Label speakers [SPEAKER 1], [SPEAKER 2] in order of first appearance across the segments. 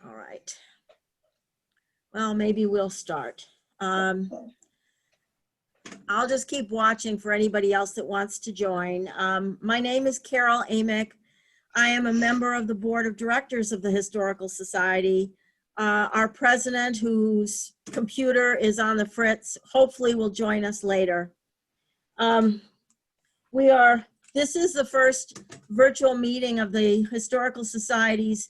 [SPEAKER 1] All right. Well, maybe we'll start. I'll just keep watching for anybody else that wants to join. My name is Carol Amick. I am a member of the Board of Directors of the Historical Society. Our president, whose computer is on the fritz, hopefully will join us later. This is the first virtual meeting of the Historical Society's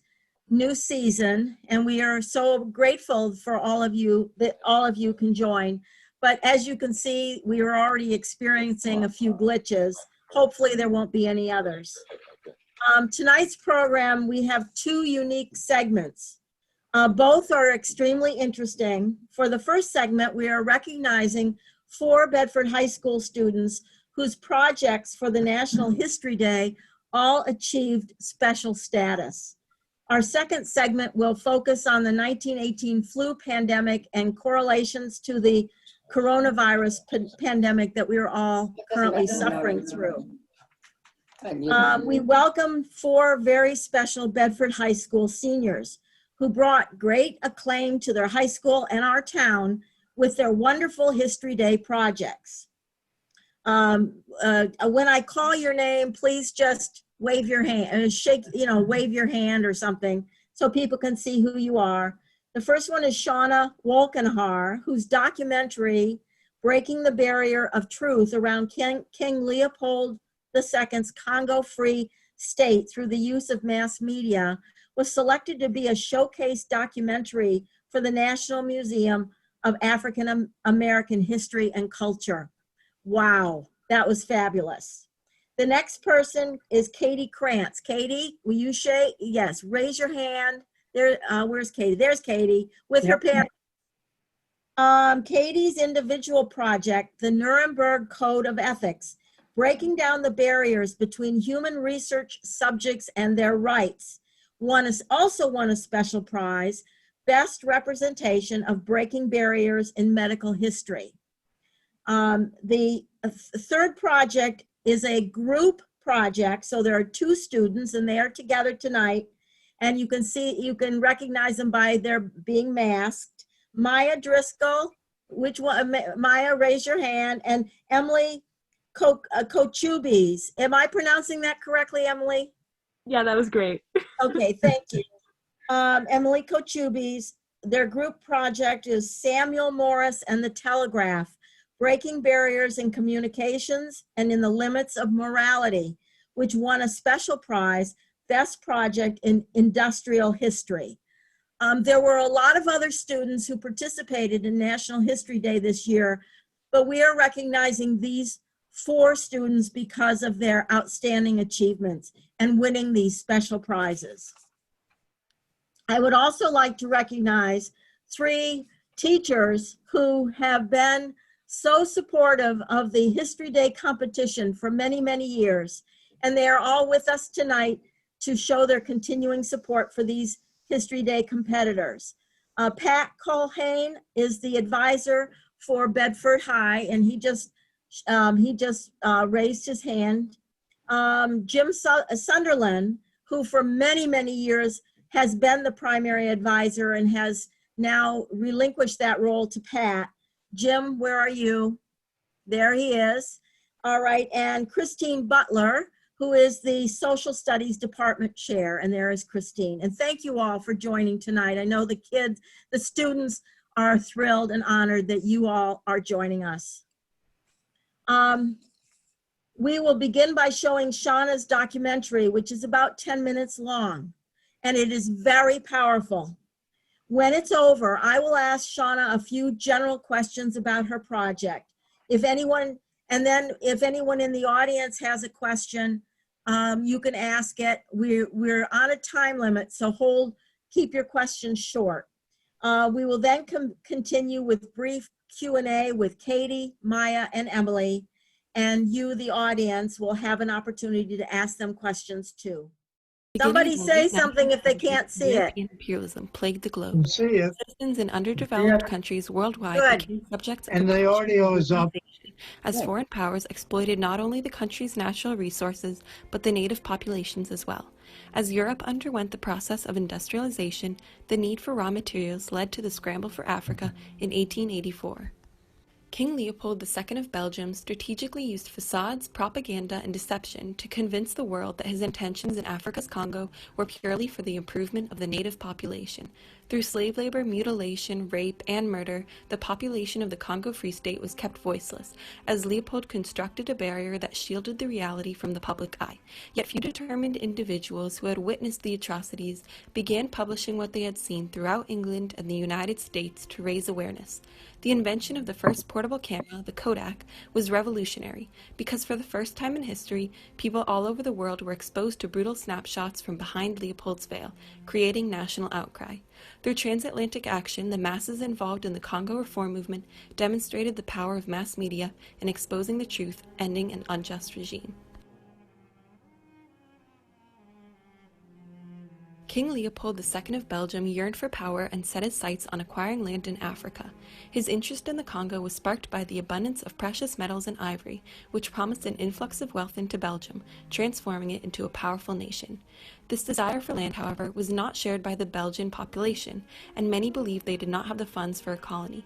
[SPEAKER 1] new season, and we are so grateful for all of you that all of you can join. But as you can see, we are already experiencing a few glitches. Hopefully there won't be any others. Tonight's program, we have two unique segments. Both are extremely interesting. For the first segment, we are recognizing 4 Bedford High School students whose projects for the National History Day all achieved special status. Our second segment will focus on the 1918 flu pandemic and correlations to the coronavirus pandemic that we are all currently suffering through. We welcome 4 very special Bedford High School seniors who brought great acclaim to their high school and our town with their wonderful History Day projects. When I call your name, please just wave your hand, wave your hand or something so people can see who you are. The first one is Shauna Wolkenhar, whose documentary, Breaking the Barrier of Truth Around King Leopold II's Congo-free state through the use of mass media, was selected to be a showcase documentary for the National Museum of African American History and Culture. Wow, that was fabulous. The next person is Katie Krantz. Katie, will you shake? Yes, raise your hand. There, where's Katie? There's Katie with her parents. Katie's individual project, the Nuremberg Code of Ethics, breaking down the barriers between human research subjects and their rights, also won a special prize, Best Representation of Breaking Barriers in Medical History. The third project is a group project, so there are 2 students and they are together tonight, and you can recognize them by their being masked. Maya Driscoll, which one? Maya, raise your hand, and Emily Kochubis. Am I pronouncing that correctly, Emily?
[SPEAKER 2] Yeah, that was great.
[SPEAKER 1] Okay, thank you. Emily Kochubis, their group project is Samuel Morris and the Telegraph, Breaking Barriers in Communications and in the Limits of Morality, which won a special prize, Best Project in Industrial History. There were a lot of other students who participated in National History Day this year, but we are recognizing these 4 students because of their outstanding achievements and winning these special prizes. I would also like to recognize 3 teachers who have been so supportive of the History Day competition for many, many years. And they are all with us tonight to show their continuing support for these History Day competitors. Pat Colhane is the advisor for Bedford High, and he just raised his hand. Jim Sunderland, who for many, many years has been the primary advisor and has now relinquished that role to Pat. Jim, where are you? There he is. All right, and Christine Butler, who is the Social Studies Department Chair, and there is Christine. And thank you all for joining tonight. I know the kids, the students are thrilled and honored that you all are joining us. We will begin by showing Shauna's documentary, which is about 10 minutes long, and it is very powerful. When it's over, I will ask Shauna a few general questions about her project. If anyone in the audience has a question, you can ask it. We're on a time limit, so keep your questions short. We will then continue with brief Q&A with Katie, Maya, and Emily, and you, the audience, will have an opportunity to ask them questions too. Somebody say something if they can't see it.
[SPEAKER 2] European imperialism plagued the globe.
[SPEAKER 3] See it.
[SPEAKER 2] Citizens in underdeveloped countries worldwide
[SPEAKER 1] Good.
[SPEAKER 2] became subjects of
[SPEAKER 3] And the audio is up.
[SPEAKER 2] colonization, as foreign powers exploited not only the country's natural resources, but the native populations as well. As Europe underwent the process of industrialization, the need for raw materials led to the scramble for Africa in 1884. King Leopold II of Belgium strategically used facades, propaganda, and deception to convince the world that his intentions in Africa's Congo were purely for the improvement of the native population. Through slave labor, mutilation, rape, and murder, the population of the Congo Free State was kept voiceless, as Leopold constructed a barrier that shielded the reality from the public eye. Yet few determined individuals who had witnessed the atrocities began publishing what they had seen throughout England and the United States to raise awareness. The invention of the first portable camera, the Kodak, was revolutionary because for the first time in history, people all over the world were exposed to brutal snapshots from behind Leopold's veil, creating national outcry. Through transatlantic action, the masses involved in the Congo reform movement demonstrated the power of mass media in exposing the truth, ending an unjust regime. King Leopold II of Belgium yearned for power and set his sights on acquiring land in Africa. His interest in the Congo was sparked by the abundance of precious metals and ivory, which promised an influx of wealth into Belgium, transforming it into a powerful nation. This desire for land, however, was not shared by the Belgian population, and many believed they did not have the funds for a colony.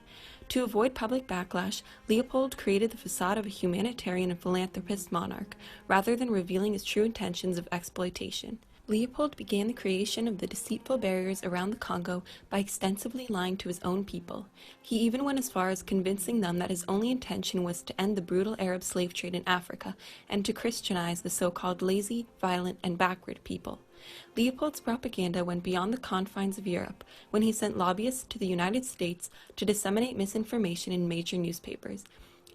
[SPEAKER 2] To avoid public backlash, Leopold created the facade of a humanitarian and philanthropist monarch, rather than revealing his true intentions of exploitation. Leopold began the creation of the deceitful barriers around the Congo by extensively lying to his own people. He even went as far as convincing them that his only intention was to end the brutal Arab slave trade in Africa and to Christianize the so-called lazy, violent, and backward people. Leopold's propaganda went beyond the confines of Europe when he sent lobbyists to the United States to disseminate misinformation in major newspapers.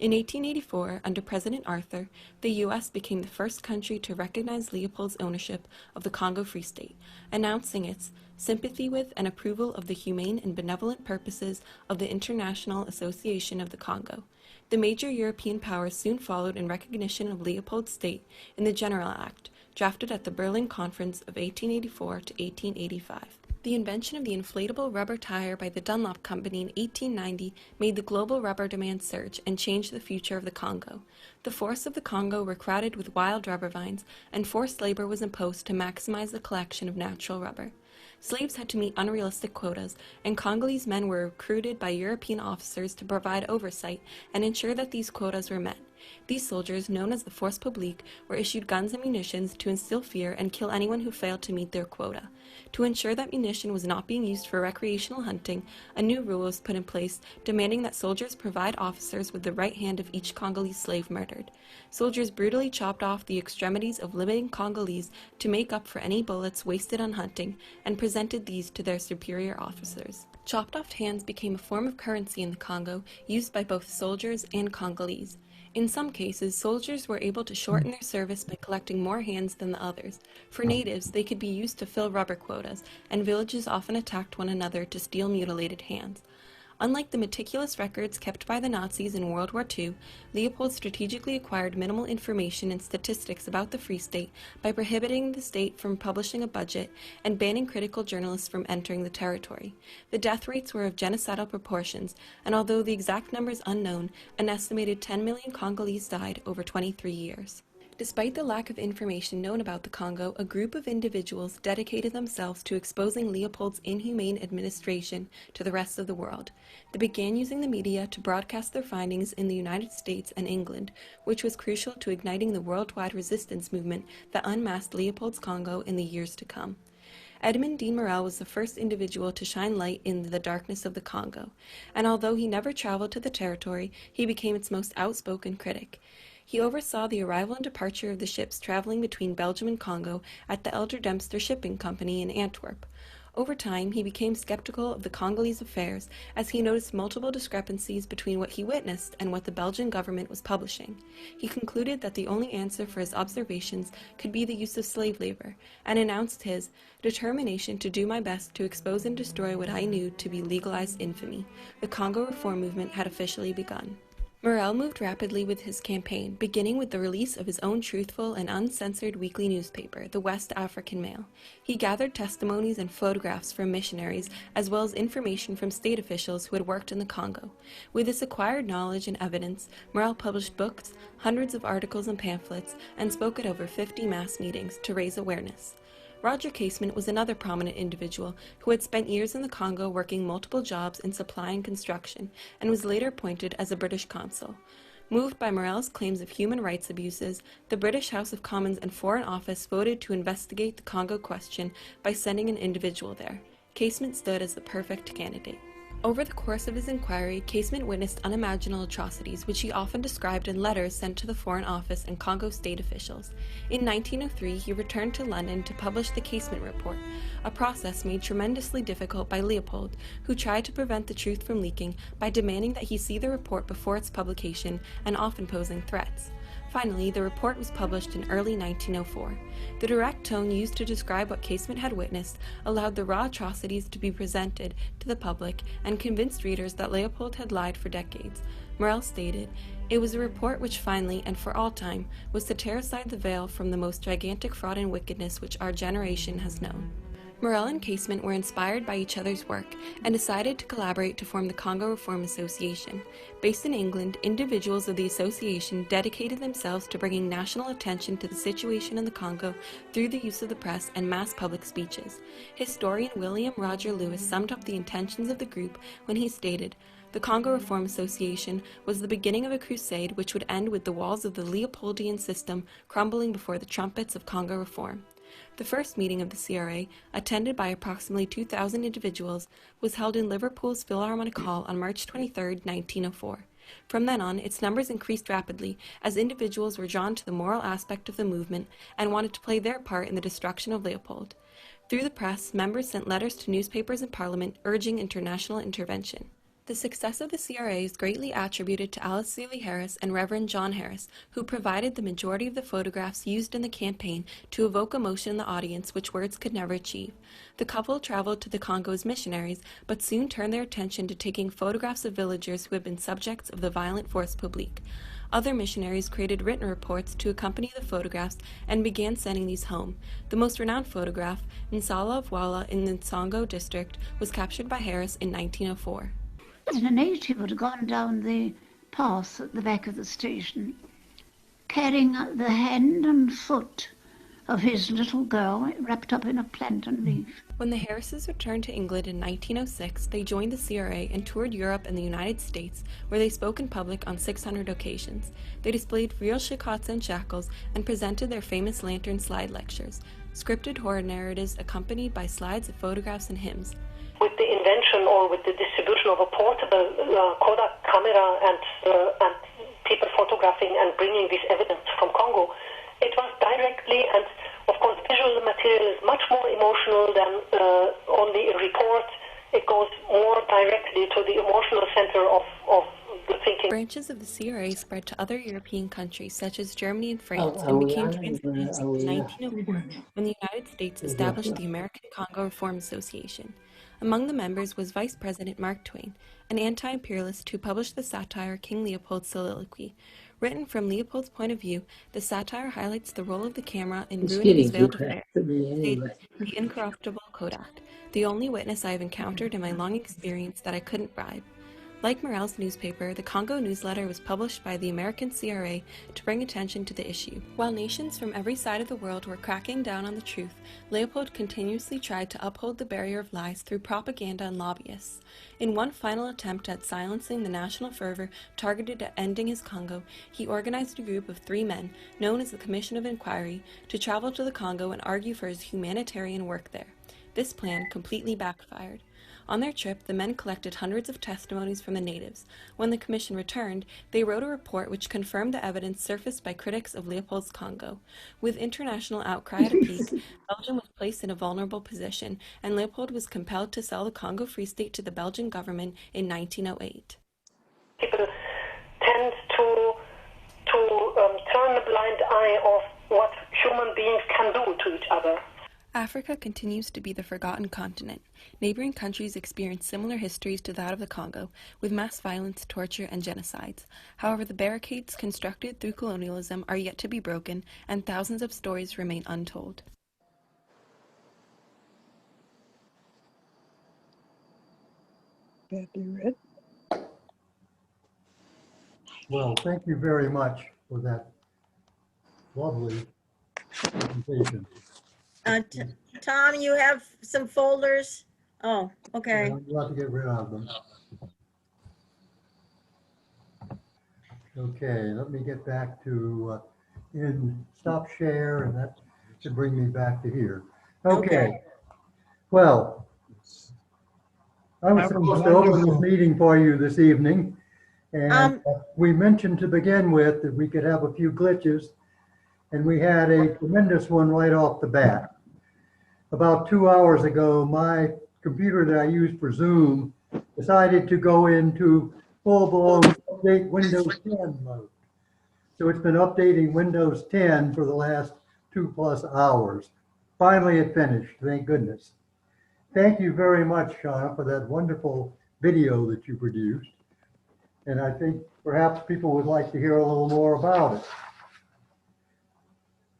[SPEAKER 2] In 1884, under President Arthur, the U.S. became the first country to recognize Leopold's ownership of the Congo Free State, announcing its sympathy with and approval of the humane and benevolent purposes of the International Association of the Congo. The major European powers soon followed in recognition of Leopold's state in the General Act, drafted at the Berlin Conference of 1884 to 1885. The invention of the inflatable rubber tire by the Dunlop Company in 1890 made the global rubber demand surge and changed the future of the Congo. The forests of the Congo were crowded with wild rubber vines, and forced labor was imposed to maximize the collection of natural rubber. Slaves had to meet unrealistic quotas, and Congolese men were recruited by European officers to provide oversight and ensure that these quotas were met. These soldiers, known as the Force Publique, were issued guns and munitions to instill fear and kill anyone who failed to meet their quota. To ensure that munition was not being used for recreational hunting, a new rule was put in place demanding that soldiers provide officers with the right hand of each Congolese slave murdered. Soldiers brutally chopped off the extremities of living Congolese to make up for any bullets wasted on hunting and presented these to their superior officers. Chopped off hands became a form of currency in the Congo, used by both soldiers and Congolese. In some cases, soldiers were able to shorten their service by collecting more hands than the others. For natives, they could be used to fill rubber quotas, and villages often attacked one another to steal mutilated hands. Unlike the meticulous records kept by the Nazis in World War II, Leopold strategically acquired minimal information and statistics about the Free State by prohibiting the state from publishing a budget and banning critical journalists from entering the territory. The death rates were of genocidal proportions, and although the exact number is unknown, an estimated 10 million Congolese died over 23 years. Despite the lack of information known about the Congo, a group of individuals dedicated themselves to exposing Leopold's inhumane administration to the rest of the world. They began using the media to broadcast their findings in the United States and England, which was crucial to igniting the worldwide resistance movement that unmasked Leopold's Congo in the years to come. Edmond de Morel was the first individual to shine light in the darkness of the Congo, and although he never traveled to the territory, he became its most outspoken critic. He oversaw the arrival and departure of the ships traveling between Belgium and Congo at the Elder Dempster Shipping Company in Antwerp. Over time, he became skeptical of the Congolese affairs as he noticed multiple discrepancies between what he witnessed and what the Belgian government was publishing. He concluded that the only answer for his observations could be the use of slave labor, and announced his determination to do my best to expose and destroy what I knew to be legalized infamy. The Congo reform movement had officially begun. Morel moved rapidly with his campaign, beginning with the release of his own truthful and uncensored weekly newspaper, the West African Mail. He gathered testimonies and photographs from missionaries, as well as information from state officials who had worked in the Congo. With this acquired knowledge and evidence, Morel published books, hundreds of articles and pamphlets, and spoke at over 50 mass meetings to raise awareness. Roger Casement was another prominent individual who had spent years in the Congo working multiple jobs in supply and construction, and was later appointed as a British consul. Moved by Morel's claims of human rights abuses, the British House of Commons and Foreign Office voted to investigate the Congo question by sending an individual there. Casement stood as the perfect candidate. Over the course of his inquiry, Casement witnessed unimaginable atrocities, which he often described in letters sent to the Foreign Office and Congo state officials. In 1903, he returned to London to publish the Casement Report, a process made tremendously difficult by Leopold, who tried to prevent the truth from leaking by demanding that he see the report before its publication and often posing threats. Finally, the report was published in early 1904. The direct tone used to describe what Casement had witnessed allowed the raw atrocities to be presented to the public and convinced readers that Leopold had lied for decades. Morel stated, "It was a report which finally, and for all time, was to tear aside the veil from the most gigantic fraud and wickedness which our generation has known." Morel and Casement were inspired by each other's work and decided to collaborate to form the Congo Reform Association. Based in England, individuals of the association dedicated themselves to bringing national attention to the situation in the Congo through the use of the press and mass public speeches. Historian William Roger Lewis summed up the intentions of the group when he stated, "The Congo Reform Association was the beginning of a crusade which would end with the walls of the Leopoldian system crumbling before the trumpets of Congo reform." The first meeting of the CRA, attended by approximately 2,000 individuals, was held in Liverpool's Philharmonic Hall on March 23, 1904. From then on, its numbers increased rapidly as individuals were drawn to the moral aspect of the movement and wanted to play their part in the destruction of Leopold. Through the press, members sent letters to newspapers and Parliament urging international intervention. The success of the CRA is greatly attributed to Alice Seeley Harris and Reverend John Harris, who provided the majority of the photographs used in the campaign to evoke emotion in the audience which words could never achieve. The couple traveled to the Congo as missionaries, but soon turned their attention to taking photographs of villagers who had been subjects of the violent force publique. Other missionaries created written reports to accompany the photographs and began sending these home. The most renowned photograph, Nsala of Wala in the Congo district, was captured by Harris in 1904.
[SPEAKER 3] And a native had gone down the path at the back of the station, carrying the hand and foot of his little girl wrapped up in a plantain leaf.
[SPEAKER 2] When the Harrises returned to England in 1906, they joined the CRA and toured Europe and the United States, where they spoke in public on 600 occasions. They displayed real chicots and shackles and presented their famous lantern slide lectures, scripted horror narratives accompanied by slides of photographs and hymns.
[SPEAKER 4] With the invention or with the distribution of a portable Kodak camera and people photographing and bringing this evidence from Congo, it was directly, and of course visual material is much more emotional than only a report. It goes more directly to the emotional center of the thinking.
[SPEAKER 2] Branches of the CRA spread to other European countries such as Germany and France and became transnational in 1904 when the United States established the American Congo Reform Association. Among the members was Vice President Mark Twain, an anti-imperialist who published the satire King Leopold's Soliloquy. Written from Leopold's point of view, the satire highlights the role of the camera in ruining his veiled affair, the incorruptible Kodak, the only witness I have encountered in my long experience that I couldn't bribe. Like Morel's newspaper, the Congo newsletter was published by the American CRA to bring attention to the issue. While nations from every side of the world were cracking down on the truth, Leopold continuously tried to uphold the barrier of lies through propaganda and lobbyists. In one final attempt at silencing the national fervor targeted at ending his Congo, he organized a group of 3 men, known as the Commission of Inquiry, to travel to the Congo and argue for his humanitarian work there. This plan completely backfired. On their trip, the men collected hundreds of testimonies from the natives. When the commission returned, they wrote a report which confirmed the evidence surfaced by critics of Leopold's Congo. With international outcry at a peak, Belgium was placed in a vulnerable position, and Leopold was compelled to sell the Congo Free State to the Belgian government in 1908.
[SPEAKER 4] People tend to turn a blind eye of what human beings can do to each other.
[SPEAKER 2] Africa continues to be the forgotten continent. Neighboring countries experience similar histories to that of the Congo, with mass violence, torture, and genocides. However, the barricades constructed through colonialism are yet to be broken, and thousands of stories remain untold.
[SPEAKER 5] Well, thank you very much for that lovely presentation.
[SPEAKER 1] Tom, you have some folders? Oh, okay.
[SPEAKER 5] You'll have to get rid of them. Okay, let me get back to stop share, and that should bring me back to here. Okay. Well, I was supposed to open this meeting for you this evening, and we mentioned to begin with that we could have a few glitches, and we had a tremendous one right off the bat. About 2 hours ago, my computer that I use for Zoom decided to go into full-blown update Windows 10 mode. So it's been updating Windows 10 for the last 2+ hours. Finally, it finished, thank goodness. Thank you very much, Shauna, for that wonderful video that you produced. And I think perhaps people would like to hear a little more about it.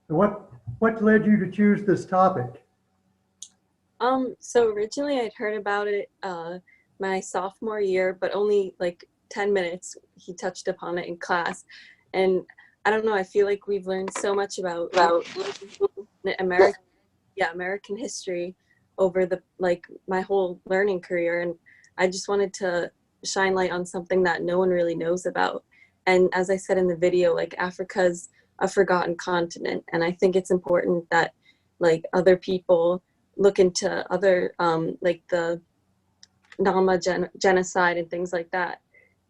[SPEAKER 5] So what led you to choose this topic?
[SPEAKER 6] So originally I'd heard about it my sophomore year, but only like 10 minutes he touched upon it in class. And I don't know, I feel like we've learned so much about American history over my whole learning career, and I just wanted to shine light on something that no one really knows about. And as I said in the video, like, Africa's a forgotten continent, and I think it's important that other people look into other like the Nama genocide and things like that.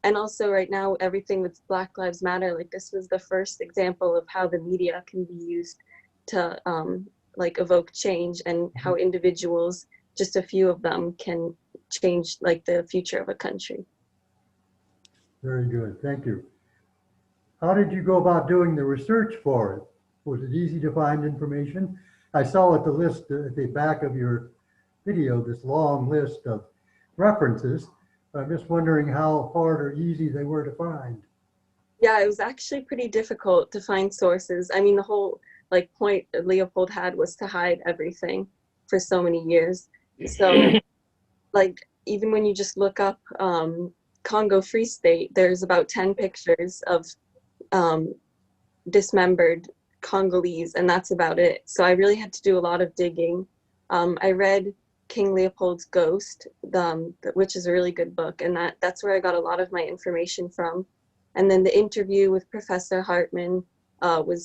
[SPEAKER 6] And also right now, everything with Black Lives Matter, this was the first example of how the media can be used to evoke change, and how individuals, just a few of them, can change the future of a country.
[SPEAKER 5] Very good, thank you. How did you go about doing the research for it? Was it easy to find information? I saw at the back of your video, this long list of references. I'm just wondering how hard or easy they were to find.
[SPEAKER 6] Yeah, it was actually pretty difficult to find sources. I mean, the whole point Leopold had was to hide everything for so many years. So even when you just look up Congo Free State, there's about 10 pictures of dismembered Congolese, and that's about it. So I really had to do a lot of digging. I read King Leopold's Ghost, which is a really good book, and that's where I got a lot of my information from. And then the interview with Professor Hartman we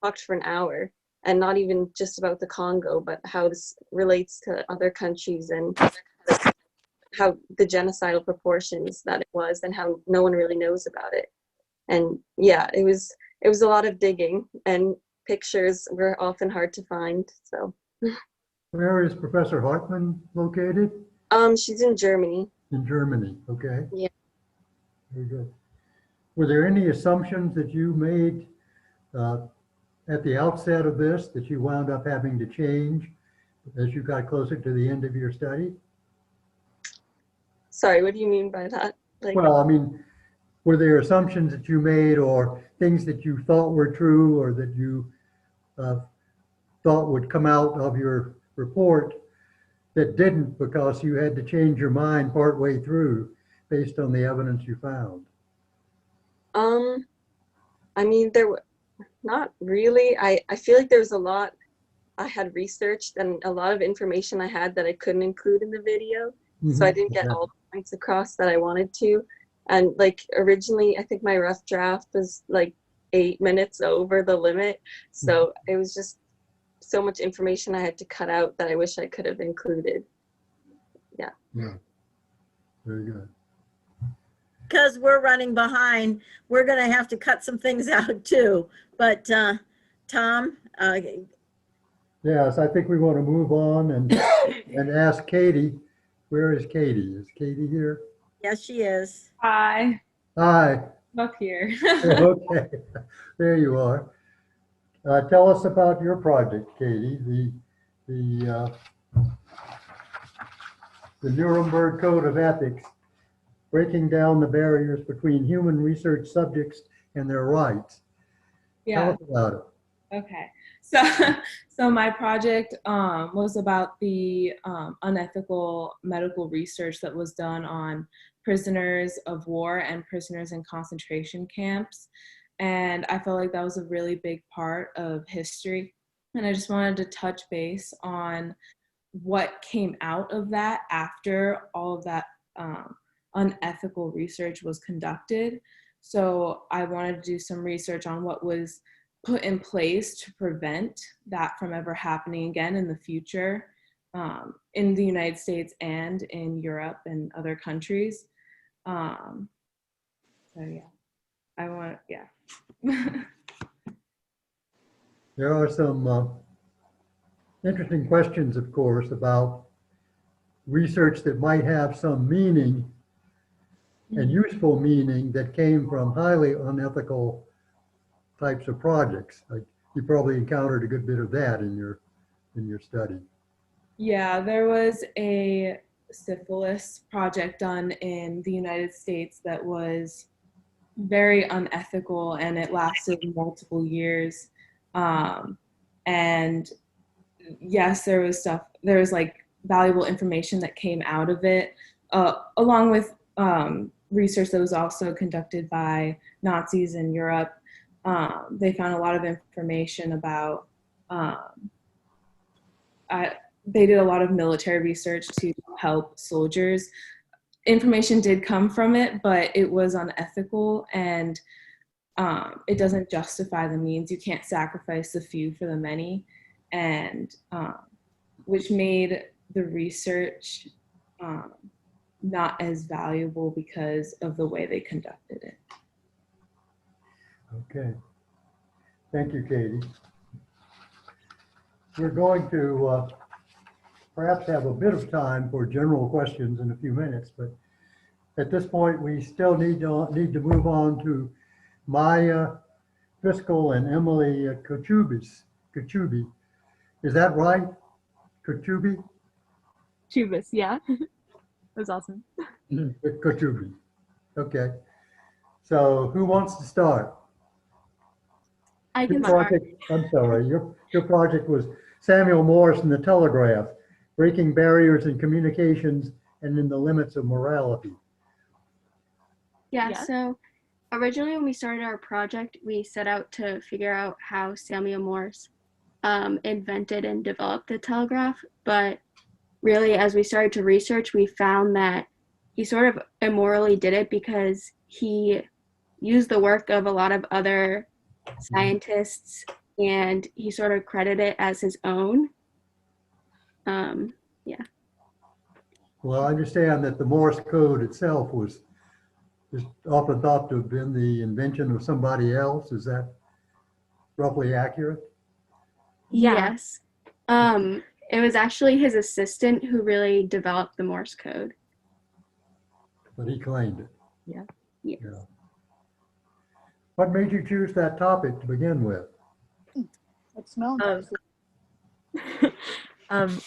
[SPEAKER 6] talked for an hour, and not even just about the Congo, but how this relates to other countries, and how the genocidal proportions that it was, and how no one really knows about it. And yeah, it was a lot of digging, and pictures were often hard to find. So
[SPEAKER 5] where is Professor Hartman located?
[SPEAKER 6] She's in Germany.
[SPEAKER 5] In Germany, okay.
[SPEAKER 6] Yeah.
[SPEAKER 5] Very good. Were there any assumptions that you made at the outset of this that you wound up having to change as you got closer to the end of your study?
[SPEAKER 6] Sorry, what do you mean by that?
[SPEAKER 5] Well, I mean, were there assumptions that you made, or things that you thought were true, or that you thought would come out of your report that didn't, because you had to change your mind partway through based on the evidence you found?
[SPEAKER 6] I mean, there were not really. I feel like there was a lot I had researched, and a lot of information I had that I couldn't include in the video. So I didn't get all the points across that I wanted to. And originally, I think my rough draft was 8 minutes over the limit. So it was just so much information I had to cut out that I wish I could have included. Yeah.
[SPEAKER 5] Yeah. Very good.
[SPEAKER 1] Because we're running behind, we're going to have to cut some things out too. But Tom?
[SPEAKER 5] Yes, I think we want to move on and ask Katie. Where is Katie? Is Katie here?
[SPEAKER 1] Yes, she is.
[SPEAKER 7] Hi.
[SPEAKER 5] Hi.
[SPEAKER 7] Up here.
[SPEAKER 5] Okay, there you are. Tell us about your project, Katie, the the Nuremberg Code of Ethics, breaking down the barriers between human research subjects and their rights. Tell
[SPEAKER 7] Yeah.
[SPEAKER 5] us about it.
[SPEAKER 7] Okay. So, so my project was about the unethical medical research that was done on prisoners of war and prisoners in concentration camps. And I felt like that was a really big part of history. And I just wanted to touch base on what came out of that after all of that unethical research was conducted. So I wanted to do some research on what was put in place to prevent that from ever happening again in the future, in the United States and in Europe and other countries. So yeah,
[SPEAKER 5] There are some interesting questions, of course, about research that might have some meaning and useful meaning that came from highly unethical types of projects. Like you probably encountered a good bit of that in your study.
[SPEAKER 7] Yeah, there was a syphilis project done in the United States that was very unethical, and it lasted multiple years. And yes, there was like valuable information that came out of it, along with research that was also conducted by Nazis in Europe. They found a lot of information about, they did a lot of military research to help soldiers. Information did come from it, but it was unethical, and it doesn't justify the means. You can't sacrifice the few for the many, and which made the research not as valuable because of the way they conducted it.
[SPEAKER 5] Okay. Thank you, Katie. We're going to perhaps have a bit of time for general questions in a few minutes, but at this point, we still need to move on to Maya Driscoll and Emily Kachubi. Is that right? Kachubi?
[SPEAKER 2] Chubis, yeah. That was awesome.
[SPEAKER 5] Kachubi. Okay. So who wants to start?
[SPEAKER 2] I
[SPEAKER 5] Your
[SPEAKER 2] can start.
[SPEAKER 5] project, I'm sorry, your project was Samuel Morse and the Telegraph, breaking barriers in communications and in the limits of morality.
[SPEAKER 8] Yeah, so originally when we started our project, we set out to figure out how Samuel Morse invented and developed the telegraph. But really, as we started to research, we found that he sort of immorally did it because he used the work of a lot of other scientists and he sort of credited it as his own. Yeah.
[SPEAKER 5] Well, I understand that the Morse code itself was often thought to have been the invention of somebody else. Is that roughly accurate?
[SPEAKER 8] Yes. It was actually his assistant who really developed the Morse code.
[SPEAKER 5] But he claimed it.
[SPEAKER 8] Yes.
[SPEAKER 5] Yeah. What made you choose that topic to begin with?
[SPEAKER 9] It smells nice.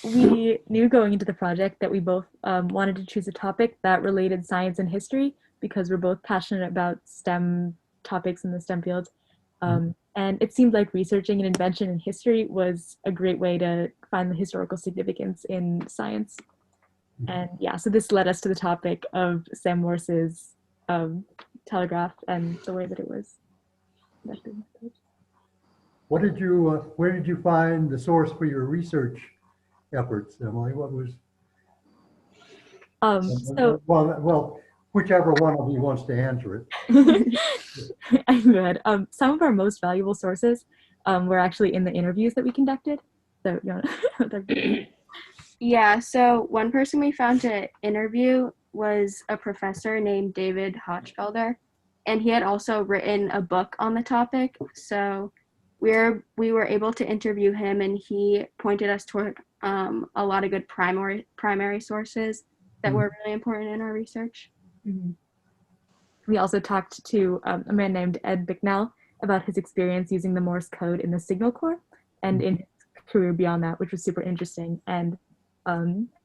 [SPEAKER 10] We knew going into the project that we both wanted to choose a topic that related science and history because we're both passionate about STEM topics in the STEM field. And it seemed like researching an invention in history was a great way to find the historical significance in science. And yeah, so this led us to the topic of Sam Morse's telegraph and the way that it was conducted.
[SPEAKER 5] What did where did you find the source for your research efforts, Emily? What was? Well, whichever one of you wants to answer it.
[SPEAKER 10] I'm good. Some of our most valuable sources were actually in the interviews that we conducted. So, you know,
[SPEAKER 8] yeah, so one person we found to interview was a professor named David Hochfelder, and he had also written a book on the topic. So we were able to interview him, and he pointed us toward a lot of good primary sources that were really important in our research.
[SPEAKER 10] We also talked to a man named Ed Bicknell about his experience using the Morse code in the Signal Corps and in his career beyond that, which was super interesting and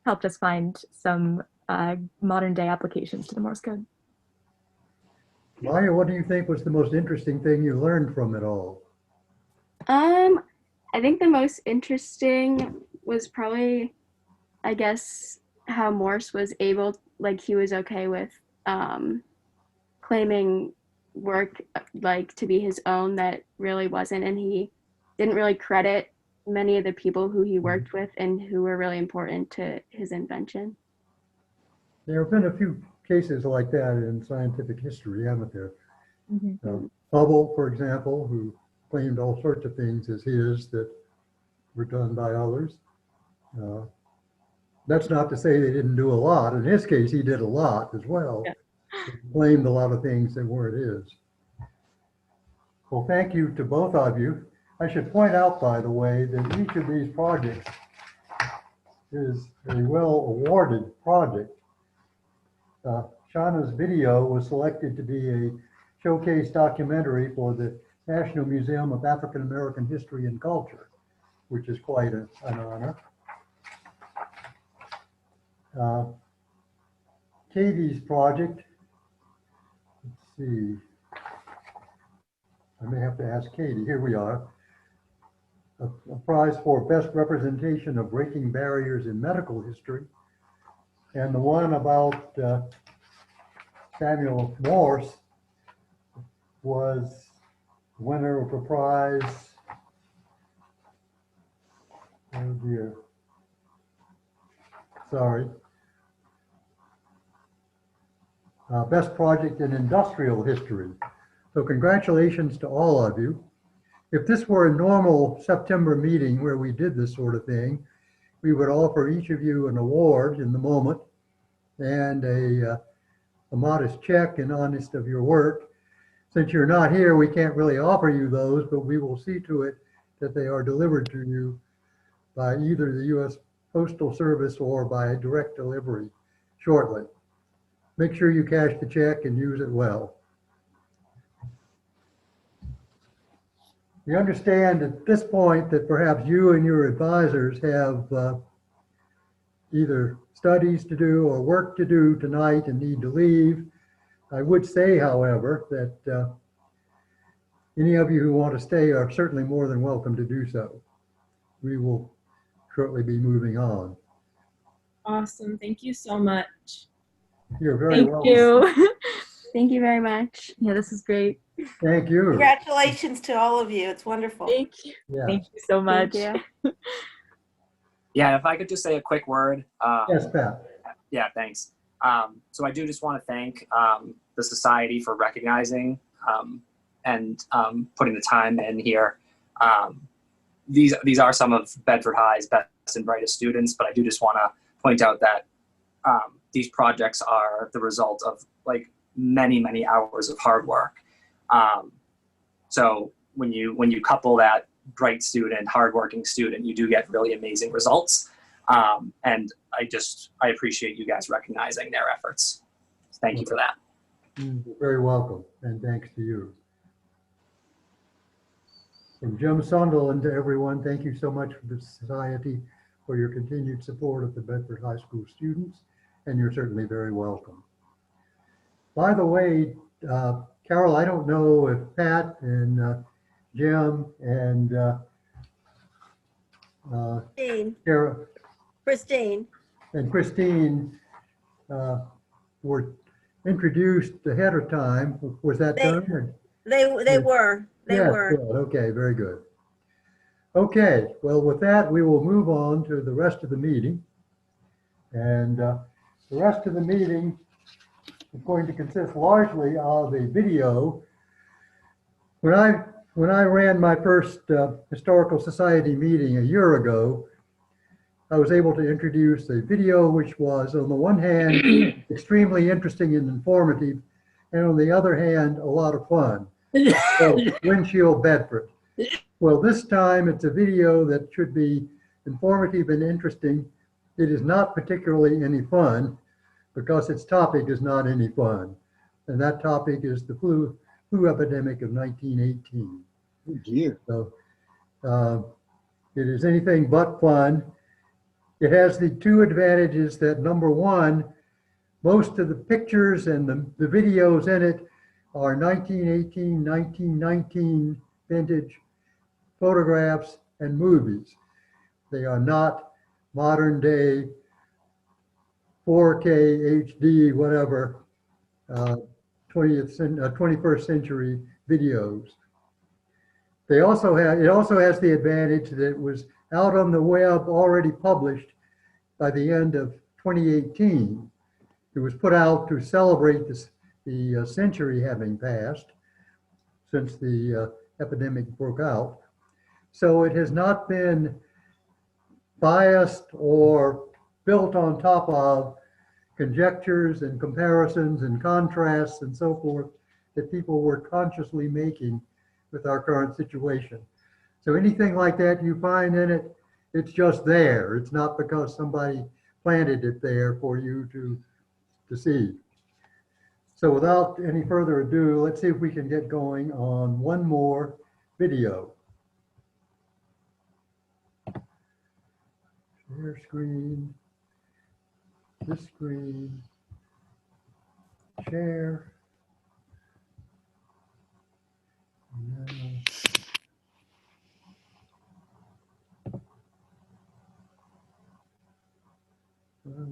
[SPEAKER 10] helped us find some modern day applications to the Morse code.
[SPEAKER 5] Maya, what do you think was the most interesting thing you learned from it all?
[SPEAKER 8] I think the most interesting was probably, I guess, how Morse was able, like he was okay with claiming work like to be his own that really wasn't, and he didn't really credit many of the people who he worked with and who were really important to his invention.
[SPEAKER 5] There have been a few cases like that in scientific history, haven't there?
[SPEAKER 10] Mm-hmm.
[SPEAKER 5] Hubble, for example, who claimed all sorts of things as his that were done by others. That's not to say they didn't do a lot. In his case, he did a lot as well.
[SPEAKER 10] Yeah.
[SPEAKER 5] He claimed a lot of things that weren't his. Well, thank you to both of you. I should point out, by the way, that each of these projects is a well-awarded project. Shauna's video was selected to be a showcase documentary for the National Museum of African American History and Culture, which is quite an honor. Katie's project, let's see, I may have to ask Katie, here we are. A prize for best representation of breaking barriers in medical history. And the one about Samuel Morse was winner of a prize. Oh dear. Sorry. Best project in industrial history. So congratulations to all of you. If this were a normal September meeting where we did this sort of thing, we would offer each of you an award in the moment and a modest check in honest of your work. Since you're not here, we can't really offer you those, but we will see to it that they are delivered to you by either the U.S. Postal Service or by direct delivery shortly. Make sure you cash the check and use it well. We understand at this point that perhaps you and your advisors have either studies to do or work to do tonight and need to leave. I would say, however, that any of you who want to stay are certainly more than welcome to do so. We will shortly be moving on.
[SPEAKER 7] Awesome. Thank you so much.
[SPEAKER 5] You're very welcome.
[SPEAKER 10] Thank you.
[SPEAKER 8] Thank you very much.
[SPEAKER 10] Yeah, this is great.
[SPEAKER 5] Thank you.
[SPEAKER 11] Congratulations to all of you. It's wonderful.
[SPEAKER 10] Thank you.
[SPEAKER 5] Yeah.
[SPEAKER 10] Thank you so much.
[SPEAKER 8] Thank you.
[SPEAKER 12] Yeah, if I could just say a quick word.
[SPEAKER 5] Yes, Pat.
[SPEAKER 12] Yeah, thanks. So I do just want to thank the Society for recognizing and putting the time in here. These are some of Bedford High's best and brightest students, but I do just want to point out that these projects are the result of like many hours of hard work. So when you couple that bright student, hardworking student, you do get really amazing results. And I appreciate you guys recognizing their efforts. Thank you for that.
[SPEAKER 5] You're very welcome, and thanks to you. From Jim Sunderland to everyone, thank you so much for the Society for your continued support of the Bedford High School students, and you're certainly very welcome. By the way, Carol, I don't know if Pat and Jim and Christine were introduced ahead of time. Was that done?
[SPEAKER 1] They were. They
[SPEAKER 5] Yeah,
[SPEAKER 1] were.
[SPEAKER 5] good. Okay, very good. Okay, well, with that, we will move on to the rest of the meeting. And the rest of the meeting is going to consist largely of a video. When I ran my first Historical Society meeting a year ago, I was able to introduce a video which was, on the one hand, extremely interesting and informative, and on the other hand, a lot of fun. So, Windshield Bedford. Well, this time it's a video that should be informative and interesting. It is not particularly any fun because its topic is not any fun. And that topic is the flu epidemic of 1918.
[SPEAKER 13] Oh dear.
[SPEAKER 5] So It is anything but fun. It has the two advantages that, number one, most of the pictures and the videos in it are 1918, 1919 vintage photographs and movies. They are not modern day 4K, HD, whatever, 21st century videos. It also has the advantage that it was out on the web, already published by the end of 2018. It was put out to celebrate the century having passed since the epidemic broke out. So it has not been biased or built on top of conjectures and comparisons and contrasts and so forth that people were consciously making with our current situation. So anything like that you find in it, it's just there. It's not because somebody planted it there for you to see. So without any further ado, let's see if we can get going on one more video. Share screen, this screen, share.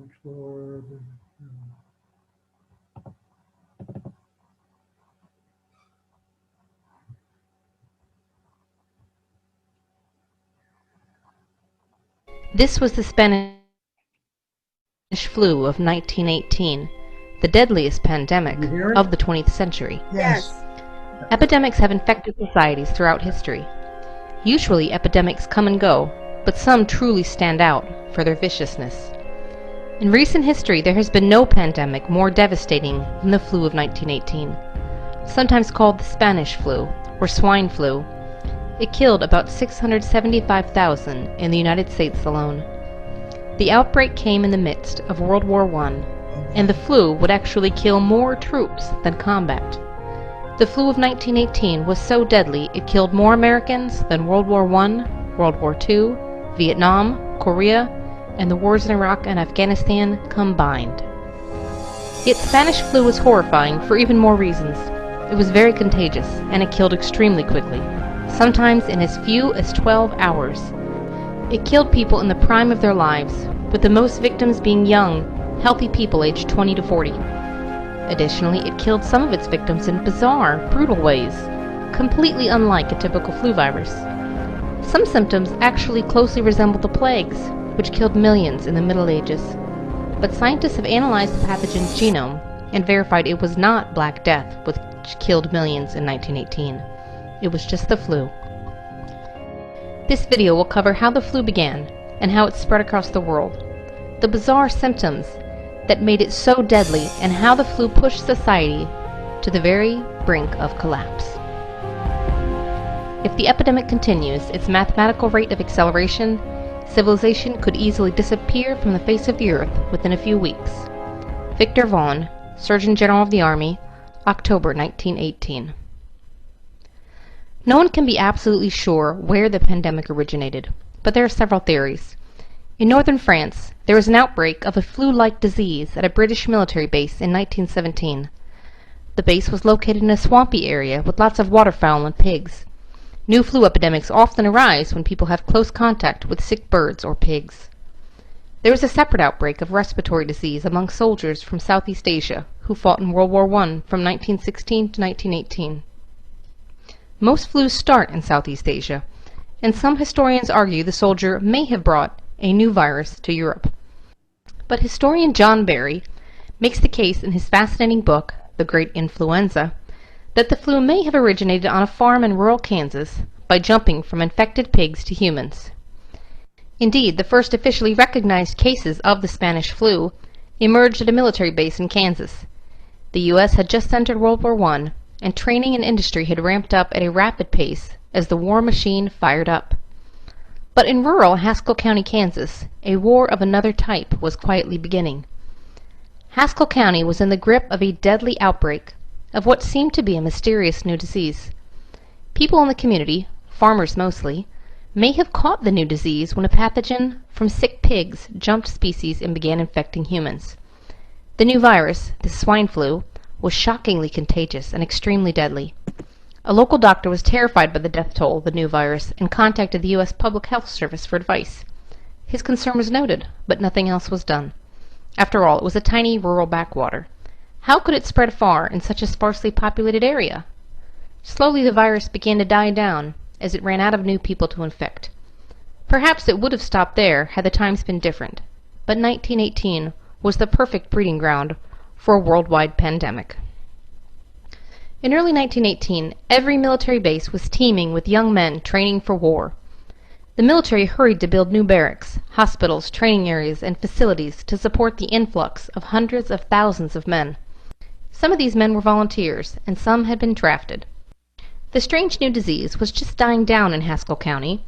[SPEAKER 5] Explore.
[SPEAKER 13] This was the Spanish flu of 1918, the deadliest pandemic of the 20th century.
[SPEAKER 1] Yes.
[SPEAKER 13] Epidemics have infected societies throughout history. Usually epidemics come and go, but some truly stand out for their viciousness. In recent history, there has been no pandemic more devastating than the flu of 1918, sometimes called the Spanish flu or swine flu. It killed about 675,000 in the United States alone. The outbreak came in the midst of World War I, and the flu would actually kill more troops than combat. The flu of 1918 was so deadly it killed more Americans than World War I, World War II, Vietnam, Korea, and the wars in Iraq and Afghanistan combined. Yet Spanish flu was horrifying for even more reasons. It was very contagious, and it killed extremely quickly, sometimes in as few as 12 hours. It killed people in the prime of their lives, with the most victims being young, healthy people aged 20 to 40. Additionally, it killed some of its victims in bizarre, brutal ways, completely unlike a typical flu virus. Some symptoms actually closely resembled the plagues, which killed millions in the Middle Ages. But scientists have analyzed the pathogen's genome and verified it was not Black Death, which killed millions in 1918. It was just the flu. This video will cover how the flu began and how it spread across the world, the bizarre symptoms that made it so deadly, and how the flu pushed society to the very brink of collapse. If the epidemic continues its mathematical rate of acceleration, civilization could easily disappear from the face of the earth within a few weeks. Victor Vaughan, Surgeon General of the Army, October 1918. No one can be absolutely sure where the pandemic originated, but there are several theories. In northern France, there was an outbreak of a flu-like disease at a British military base in 1917. The base was located in a swampy area with lots of waterfowl and pigs. New flu epidemics often arise when people have close contact with sick birds or pigs. There was a separate outbreak of respiratory disease among soldiers from Southeast Asia who fought in World War I from 1916 to 1918. Most flus start in Southeast Asia, and some historians argue the soldier may have brought a new virus to Europe. But historian John Barry makes the case in his fascinating book, The Great Influenza, that the flu may have originated on a farm in rural Kansas by jumping from infected pigs to humans. Indeed, the first officially recognized cases of the Spanish flu emerged at a military base in Kansas. The U.S. had just entered World War I, and training and industry had ramped up at a rapid pace as the war machine fired up. But in rural Haskell County, Kansas, a war of another type was quietly beginning. Haskell County was in the grip of a deadly outbreak of what seemed to be a mysterious new disease. People in the community, farmers mostly, may have caught the new disease when a pathogen from sick pigs jumped species and began infecting humans. The new virus, the swine flu, was shockingly contagious and extremely deadly. A local doctor was terrified by the death toll of the new virus and contacted the U.S. Public Health Service for advice. His concern was noted, but nothing else was done. After all, it was a tiny rural backwater. How could it spread far in such a sparsely populated area? Slowly the virus began to die down as it ran out of new people to infect. Perhaps it would have stopped there had the times been different, but 1918 was the perfect breeding ground for a worldwide pandemic. In early 1918, every military base was teeming with young men training for war. The military hurried to build new barracks, hospitals, training areas, and facilities to support the influx of hundreds of thousands of men. Some of these men were volunteers, and some had been drafted. The strange new disease was just dying down in Haskell County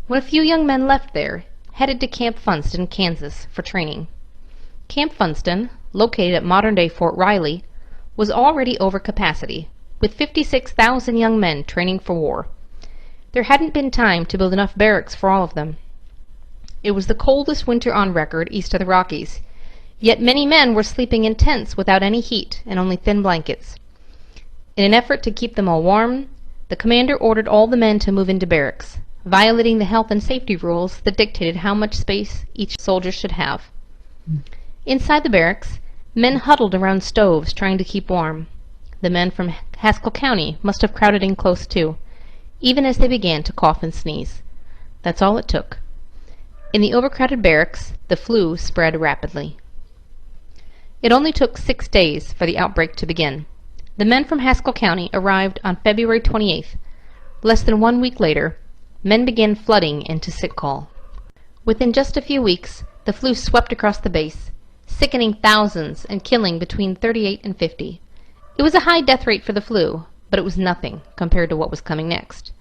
[SPEAKER 13] when a few young men left there, headed to Camp Funston, Kansas, for training. Camp Funston, located at modern-day Fort Riley, was already over capacity, with 56,000 young men training for war. There hadn't been time to build enough barracks for all of them. It was the coldest winter on record east of the Rockies, yet many men were sleeping in tents without any heat and only thin blankets. In an effort to keep them all warm, the commander ordered all the men to move into barracks, violating the health and safety rules that dictated how much space each soldier should have. Inside the barracks, men huddled around stoves trying to keep warm. The men from Haskell County must have crowded in close too, even as they began to cough and sneeze. That's all it took. In the overcrowded barracks, the flu spread rapidly. It only took 6 days for the outbreak to begin. The men from Haskell County arrived on February 28th. Less than 1 week later, men began flooding into sick call. Within just a few weeks, the flu swept across the base, sickening thousands and killing between 38 and 50. It was a high death rate for the flu, but it was nothing compared to what was coming next.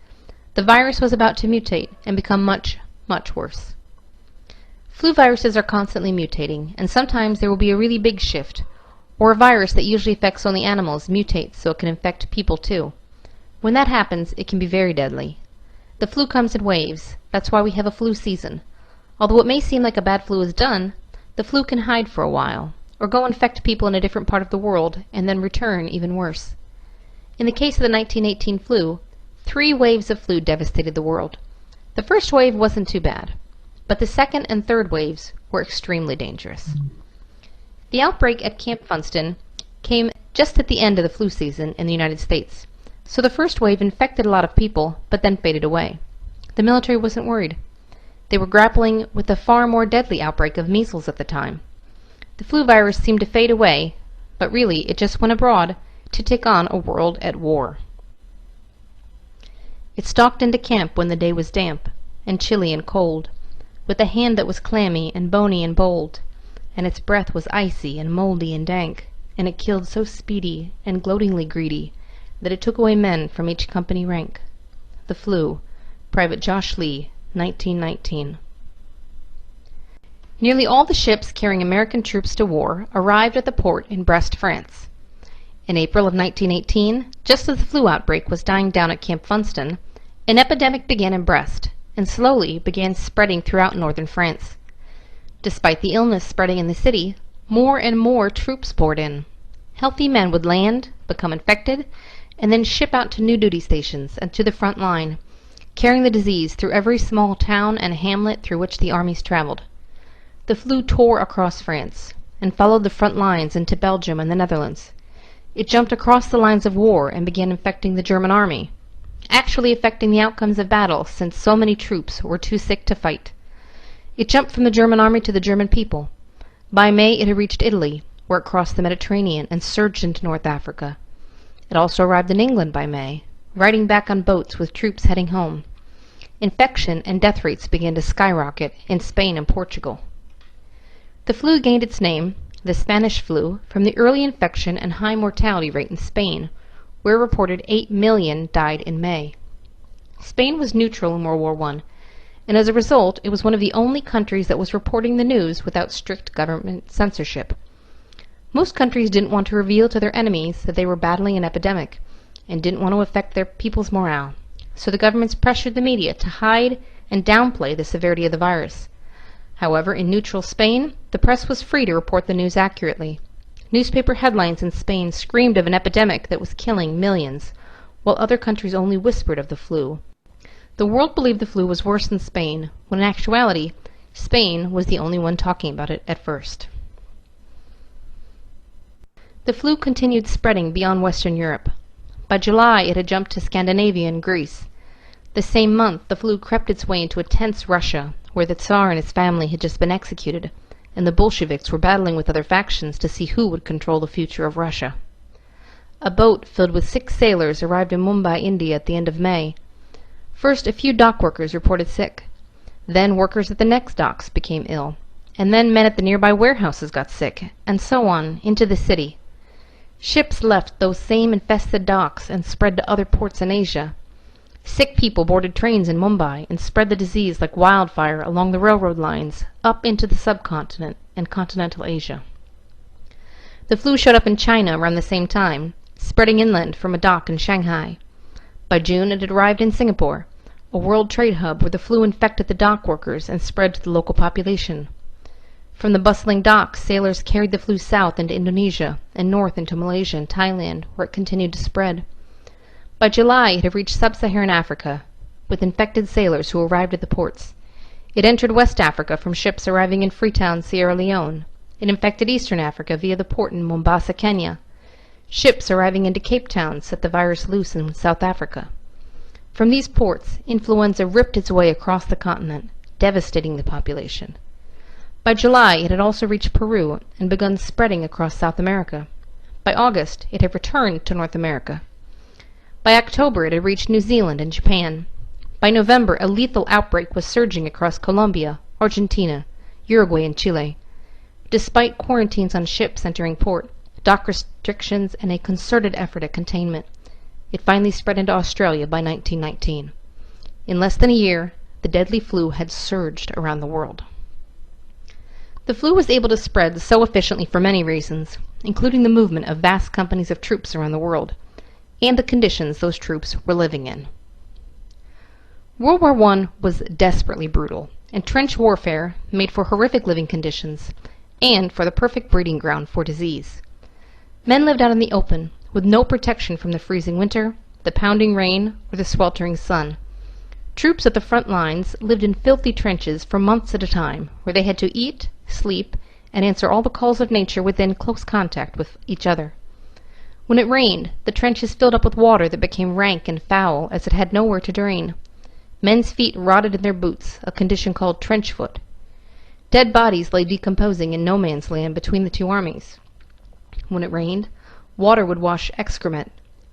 [SPEAKER 13] The virus was about to mutate and become much, much worse. Flu viruses are constantly mutating, and sometimes there will be a really big shift, or a virus that usually affects only animals mutates so it can infect people too. When that happens, it can be very deadly. The flu comes in waves. That's why we have a flu season. Although it may seem like a bad flu is done, the flu can hide for a while, or go infect people in a different part of the world and then return even worse. In the case of the 1918 flu, 3 waves of flu devastated the world. The first wave wasn't too bad, but the second and third waves were extremely dangerous. The outbreak at Camp Funston came just at the end of the flu season in the United States, so the first wave infected a lot of people, but then faded away. The military wasn't worried. They were grappling with a far more deadly outbreak of measles at the time. The flu virus seemed to fade away, but really it just went abroad to take on a world at war. It stalked into camp when the day was damp and chilly and cold, with a hand that was clammy and bony and bold, and its breath was icy and moldy and dank, and it killed so speedy and gloatingly greedy that it took away men from each company rank. The flu, Private Josh Lee, 1919. Nearly all the ships carrying American troops to war arrived at the port in Brest, France. In April of 1918, just as the flu outbreak was dying down at Camp Funston, an epidemic began in Brest and slowly began spreading throughout northern France. Despite the illness spreading in the city, more and more troops poured in. Healthy men would land, become infected, and then ship out to new duty stations and to the front line, carrying the disease through every small town and hamlet through which the armies traveled. The flu tore across France and followed the front lines into Belgium and the Netherlands. It jumped across the lines of war and began infecting the German army, actually affecting the outcomes of battle since so many troops were too sick to fight. It jumped from the German army to the German people. By May it had reached Italy, where it crossed the Mediterranean and surged into North Africa. It also arrived in England by May, riding back on boats with troops heading home. Infection and death rates began to skyrocket in Spain and Portugal. The flu gained its name, the Spanish flu, from the early infection and high mortality rate in Spain, where reported 8 million died in May. Spain was neutral in World War I, and as a result, it was one of the only countries that was reporting the news without strict government censorship. Most countries didn't want to reveal to their enemies that they were battling an epidemic, and didn't want to affect their people's morale, so the governments pressured the media to hide and downplay the severity of the virus. However, in neutral Spain, the press was free to report the news accurately. Newspaper headlines in Spain screamed of an epidemic that was killing millions, while other countries only whispered of the flu. The world believed the flu was worse than Spain, when in actuality, Spain was the only one talking about it at first. The flu continued spreading beyond Western Europe. By July, it had jumped to Scandinavia and Greece. The same month, the flu crept its way into a tense Russia, where the Tsar and his family had just been executed, and the Bolsheviks were battling with other factions to see who would control the future of Russia. A boat filled with 6 sailors arrived in Mumbai, India at the end of May. First, a few dock workers reported sick. Then workers at the next docks became ill. And then men at the nearby warehouses got sick, and so on, into the city. Ships left those same infested docks and spread to other ports in Asia. Sick people boarded trains in Mumbai and spread the disease like wildfire along the railroad lines up into the subcontinent and continental Asia. The flu showed up in China around the same time, spreading inland from a dock in Shanghai. By June, it had arrived in Singapore, a world trade hub where the flu infected the dock workers and spread to the local population. From the bustling docks, sailors carried the flu south into Indonesia and north into Malaysia and Thailand, where it continued to spread. By July, it had reached sub-Saharan Africa, with infected sailors who arrived at the ports. It entered West Africa from ships arriving in Freetown, Sierra Leone. It infected Eastern Africa via the port in Mombasa, Kenya. Ships arriving into Cape Town set the virus loose in South Africa. From these ports, influenza ripped its way across the continent, devastating the population. By July, it had also reached Peru and begun spreading across South America. By August, it had returned to North America. By October, it had reached New Zealand and Japan. By November, a lethal outbreak was surging across Colombia, Argentina, Uruguay, and Chile. Despite quarantines on ships entering port, dock restrictions, and a concerted effort at containment, it finally spread into Australia by 1919. In less than a year, the deadly flu had surged around the world. The flu was able to spread so efficiently for many reasons, including the movement of vast companies of troops around the world, and the conditions those troops were living in. World War I was desperately brutal, and trench warfare made for horrific living conditions and for the perfect breeding ground for disease. Men lived out in the open, with no protection from the freezing winter, the pounding rain, or the sweltering sun. Troops at the front lines lived in filthy trenches for months at a time, where they had to eat, sleep, and answer all the calls of nature within close contact with each other. When it rained, the trenches filled up with water that became rank and foul as it had nowhere to drain. Men's feet rotted in their boots, a condition called trench foot. Dead bodies lay decomposing in no man's land between the two armies. When it rained, water would wash excrement,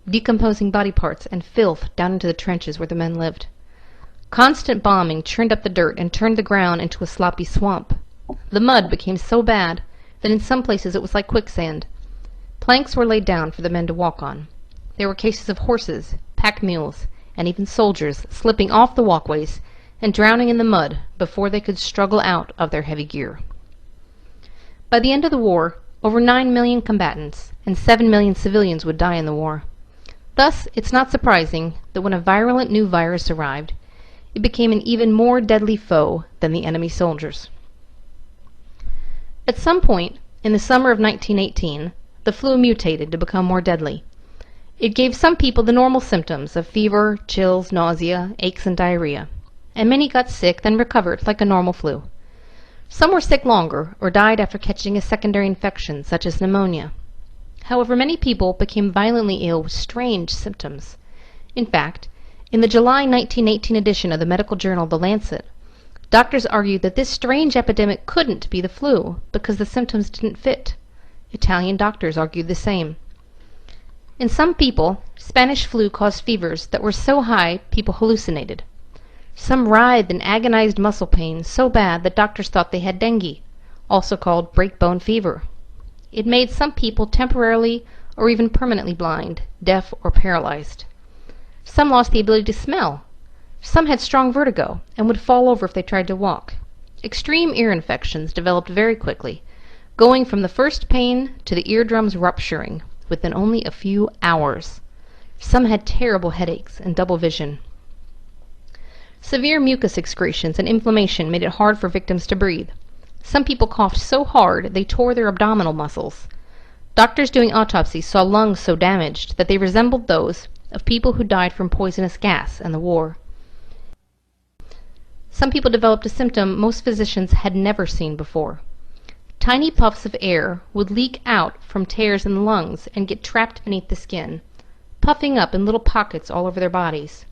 [SPEAKER 13] decomposing body parts, and filth down into the trenches where the men lived. Constant bombing churned up the dirt and turned the ground into a sloppy swamp. The mud became so bad that in some places it was like quicksand. Planks were laid down for the men to walk on. There were cases of horses, pack mules, and even soldiers slipping off the walkways and drowning in the mud before they could struggle out of their heavy gear. By the end of the war, over 9 million combatants and 7 million civilians would die in the war. Thus, it's not surprising that when a virulent new virus arrived, it became an even more deadly foe than the enemy soldiers. At some point, in the summer of 1918, the flu mutated to become more deadly. It gave some people the normal symptoms of fever, chills, nausea, aches, and diarrhea, and many got sick, then recovered like a normal flu. Some were sick longer or died after catching a secondary infection, such as pneumonia. However, many people became violently ill with strange symptoms. In fact, in the July 1918 edition of the medical journal The Lancet, doctors argued that this strange epidemic couldn't be the flu because the symptoms didn't fit. Italian doctors argued the same. In some people, Spanish flu caused fevers that were so high people hallucinated. Some writhed in agonized muscle pain so bad that doctors thought they had dengue, also called breakbone fever. It made some people temporarily or even permanently blind, deaf, or paralyzed. Some lost the ability to smell. Some had strong vertigo and would fall over if they tried to walk. Extreme ear infections developed very quickly, going from the first pain to the eardrums rupturing within only a few hours. Some had terrible headaches and double vision. Severe mucus excretions and inflammation made it hard for victims to breathe. Some people coughed so hard they tore their abdominal muscles. Doctors doing autopsies saw lungs so damaged that they resembled those of people who died from poisonous gas in the war. Some people developed a symptom most physicians had never seen before. Tiny puffs of air would leak out from tears in the lungs and get trapped beneath the skin, puffing up in little pockets all over their bodies.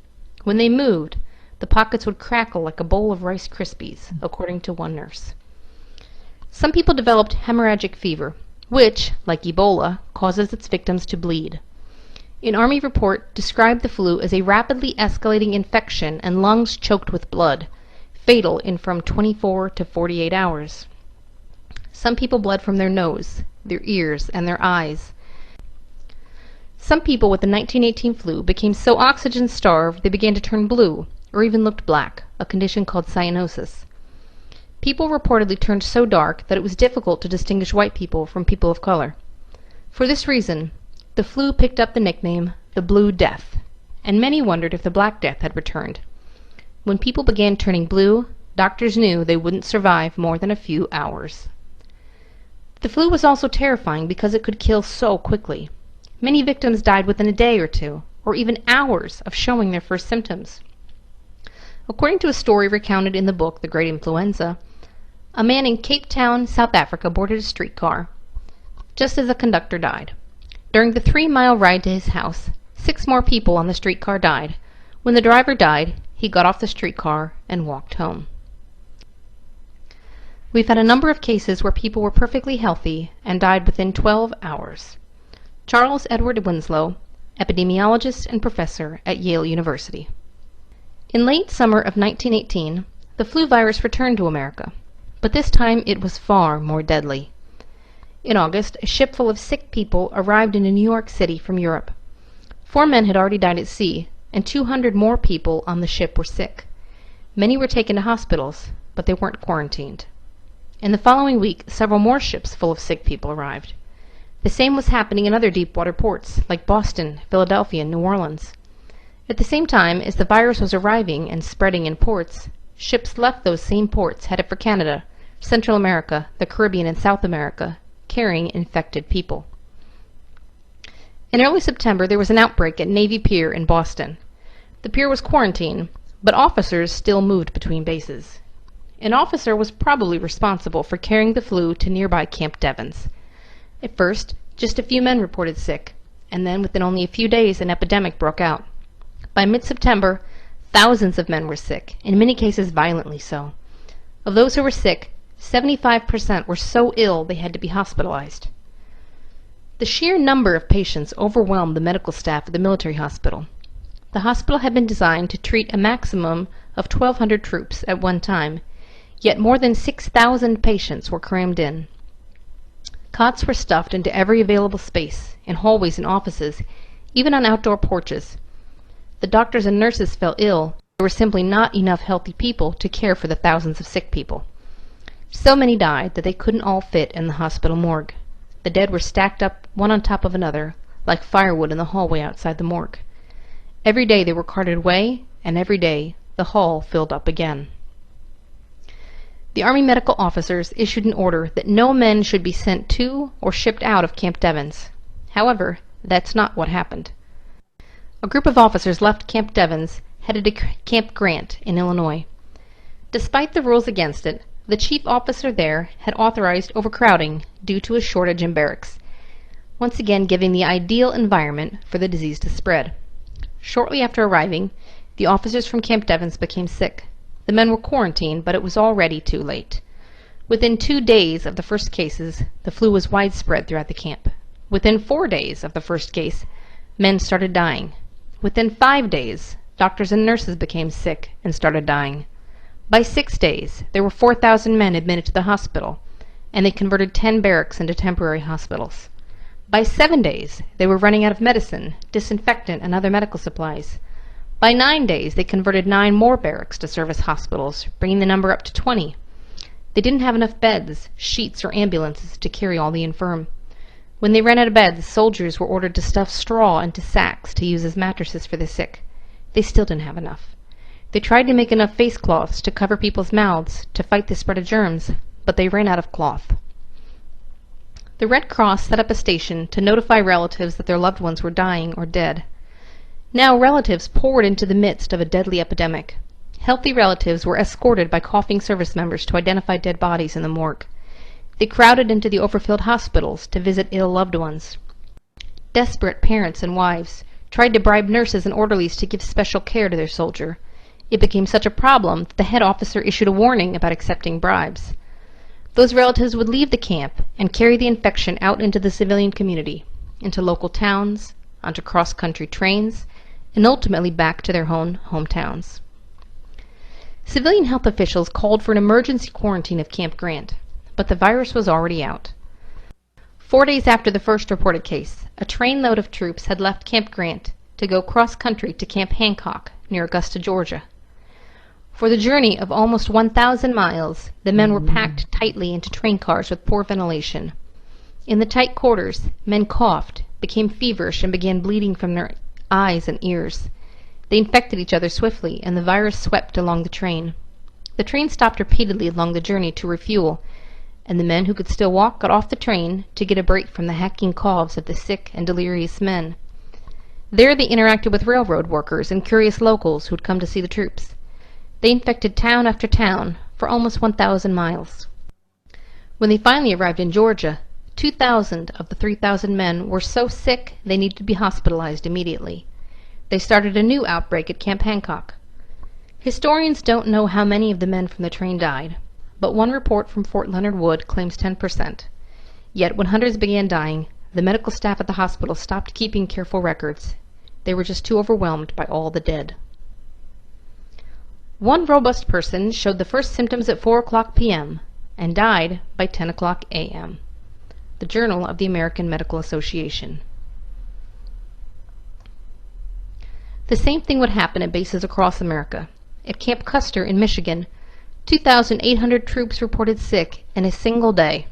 [SPEAKER 13] When they moved, the pockets would crackle like a bowl of Rice Krispies, according to one nurse. Some people developed hemorrhagic fever, which, like Ebola, causes its victims to bleed. An Army report described the flu as a rapidly escalating infection and lungs choked with blood, fatal in from 24 to 48 hours. Some people bled from their nose, their ears, and their eyes. Some people with the 1918 flu became so oxygen-starved they began to turn blue, or even looked black, a condition called cyanosis. People reportedly turned so dark that it was difficult to distinguish white people from people of color. For this reason, the flu picked up the nickname the Blue Death, and many wondered if the Black Death had returned. When people began turning blue, doctors knew they wouldn't survive more than a few hours. The flu was also terrifying because it could kill so quickly. Many victims died within a day or two, or even hours of showing their first symptoms. According to a story recounted in the book The Great Influenza, a man in Cape Town, South Africa boarded a streetcar just as the conductor died. During the 3-mile ride to his house, 6 more people on the streetcar died. When the driver died, he got off the streetcar and walked home. We've had a number of cases where people were perfectly healthy and died within 12 hours. Charles Edward Winslow, epidemiologist and professor at Yale University. In late summer of 1918, the flu virus returned to America, but this time it was far more deadly. In August, a ship full of sick people arrived in New York City from Europe. 4 men had already died at sea, and 200 more people on the ship were sick. Many were taken to hospitals, but they weren't quarantined. In the following week, several more ships full of sick people arrived. The same was happening in other deep-water ports, like Boston, Philadelphia, and New Orleans. At the same time as the virus was arriving and spreading in ports, ships left those same ports headed for Canada, Central America, the Caribbean, and South America, carrying infected people. In early September, there was an outbreak at Navy Pier in Boston. The pier was quarantined, but officers still moved between bases. An officer was probably responsible for carrying the flu to nearby Camp Devens. At first, just a few men reported sick, and then within only a few days an epidemic broke out. By mid-September, thousands of men were sick, in many cases violently so. Of those who were sick, 75% were so ill they had to be hospitalized. The sheer number of patients overwhelmed the medical staff at the military hospital. The hospital had been designed to treat a maximum of 1,200 troops at one time, yet more than 6,000 patients were crammed in. Cots were stuffed into every available space, in hallways and offices, even on outdoor porches. The doctors and nurses fell ill. There were simply not enough healthy people to care for the thousands of sick people. So many died that they couldn't all fit in the hospital morgue. The dead were stacked up one on top of another, like firewood in the hallway outside the morgue. Every day they were carted away, and every day the hall filled up again. The Army medical officers issued an order that no men should be sent to or shipped out of Camp Devens. However, that's not what happened. A group of officers left Camp Devens, headed to Camp Grant in Illinois. Despite the rules against it, the chief officer there had authorized overcrowding due to a shortage in barracks, once again giving the ideal environment for the disease to spread. Shortly after arriving, the officers from Camp Devens became sick. The men were quarantined, but it was already too late. Within 2 days of the first cases, the flu was widespread throughout the camp. Within 4 days of the first case, men started dying. Within 5 days, doctors and nurses became sick and started dying. By 6 days, there were 4,000 men admitted to the hospital, and they converted 10 barracks into temporary hospitals. By 7 days, they were running out of medicine, disinfectant, and other medical supplies. By 9 days, they converted 9 more barracks to serve as hospitals, bringing the number up to 20. They didn't have enough beds, sheets, or ambulances to carry all the infirm. When they ran out of beds, soldiers were ordered to stuff straw into sacks to use as mattresses for the sick. They still didn't have enough. They tried to make enough face cloths to cover people's mouths to fight the spread of germs, but they ran out of cloth. The Red Cross set up a station to notify relatives that their loved ones were dying or dead. Now relatives poured into the midst of a deadly epidemic. Healthy relatives were escorted by coughing service members to identify dead bodies in the morgue. They crowded into the overfilled hospitals to visit ill loved ones. Desperate parents and wives tried to bribe nurses and orderlies to give special care to their soldier. It became such a problem that the head officer issued a warning about accepting bribes. Those relatives would leave the camp and carry the infection out into the civilian community, into local towns, onto cross-country trains, and ultimately back to their own hometowns. Civilian health officials called for an emergency quarantine of Camp Grant, but the virus was already out. 4 days after the first reported case, a trainload of troops had left Camp Grant to go cross-country to Camp Hancock near Augusta, Georgia. For the journey of almost 1,000 miles, the men were packed tightly into train cars with poor ventilation. In the tight quarters, men coughed, became feverish, and began bleeding from their eyes and ears. They infected each other swiftly, and the virus swept along the train. The train stopped repeatedly along the journey to refuel, and the men who could still walk got off the train to get a break from the hacking coughs of the sick and delirious men. There they interacted with railroad workers and curious locals who had come to see the troops. They infected town after town for almost 1,000 miles. When they finally arrived in Georgia, 2,000 of the 3,000 men were so sick they needed to be hospitalized immediately. They started a new outbreak at Camp Hancock. Historians don't know how many of the men from the train died, but one report from Fort Leonard Wood claims 10%. Yet when hundreds began dying, the medical staff at the hospital stopped keeping careful records. They were just too overwhelmed by all the dead. One robust person showed the first symptoms at 4:00 p.m. and died by 10:00 a.m. The Journal of the American Medical Association. The same thing would happen at bases across America. At Camp Custer in Michigan, 2,800 troops reported sick in a single day.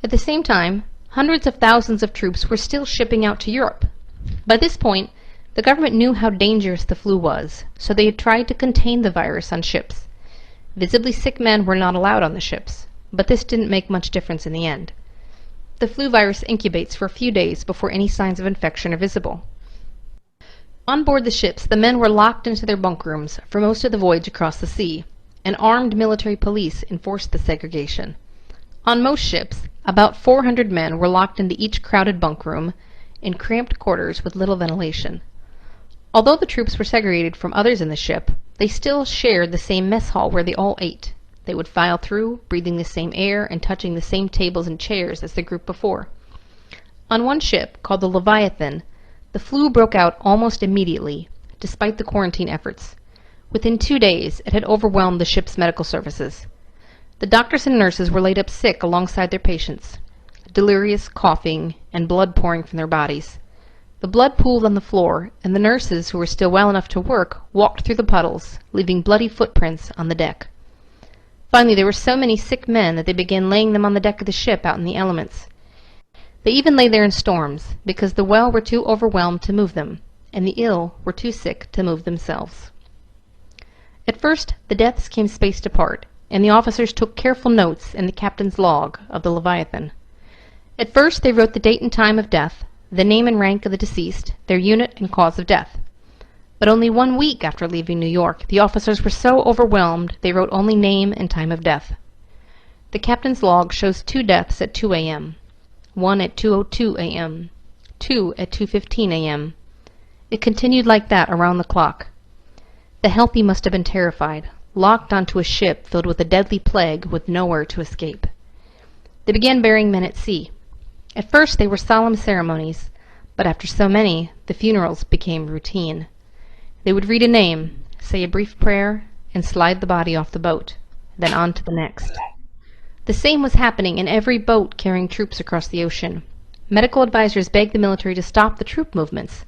[SPEAKER 13] At the same time, hundreds of thousands of troops were still shipping out to Europe. By this point, the government knew how dangerous the flu was, so they had tried to contain the virus on ships. Visibly sick men were not allowed on the ships, but this didn't make much difference in the end. The flu virus incubates for a few days before any signs of infection are visible. On board the ships, the men were locked into their bunk rooms for most of the voyage across the sea, and armed military police enforced the segregation. On most ships, about 400 men were locked into each crowded bunk room in cramped quarters with little ventilation. Although the troops were segregated from others in the ship, they still shared the same mess hall where they all ate. They would file through, breathing the same air and touching the same tables and chairs as the group before. On one ship, called the Leviathan, the flu broke out almost immediately, despite the quarantine efforts. Within 2 days, it had overwhelmed the ship's medical services. The doctors and nurses were laid up sick alongside their patients, delirious, coughing, and blood pouring from their bodies. The blood pooled on the floor, and the nurses, who were still well enough to work, walked through the puddles, leaving bloody footprints on the deck. Finally, there were so many sick men that they began laying them on the deck of the ship out in the elements. They even lay there in storms, because the well were too overwhelmed to move them, and the ill were too sick to move themselves. At first, the deaths came spaced apart, and the officers took careful notes in the captain's log of the Leviathan. At first, they wrote the date and time of death, the name and rank of the deceased, their unit and cause of death. But only 1 week after leaving New York, the officers were so overwhelmed they wrote only name and time of death. The captain's log shows 2 deaths at 2 a.m., 1 at 2:02 a.m., 2 at 2:15 a.m. It continued like that around the clock. The healthy must have been terrified, locked onto a ship filled with a deadly plague with nowhere to escape. They began burying men at sea. At first they were solemn ceremonies, but after so many, the funerals became routine. They would read a name, say a brief prayer, and slide the body off the boat, then on to the next. The same was happening in every boat carrying troops across the ocean. Medical advisors begged the military to stop the troop movements,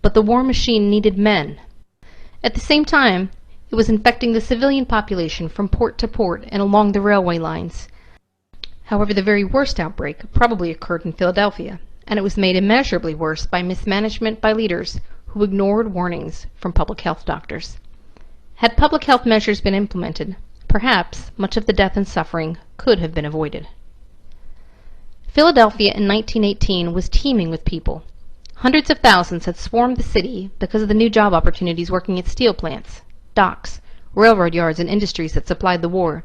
[SPEAKER 13] but the war machine needed men. At the same time, it was infecting the civilian population from port to port and along the railway lines. However, the very worst outbreak probably occurred in Philadelphia, and it was made immeasurably worse by mismanagement by leaders who ignored warnings from public health doctors. Had public health measures been implemented, perhaps much of the death and suffering could have been avoided. Philadelphia in 1918 was teeming with people. Hundreds of thousands had swarmed the city because of the new job opportunities working at steel plants, docks, railroad yards, and industries that supplied the war.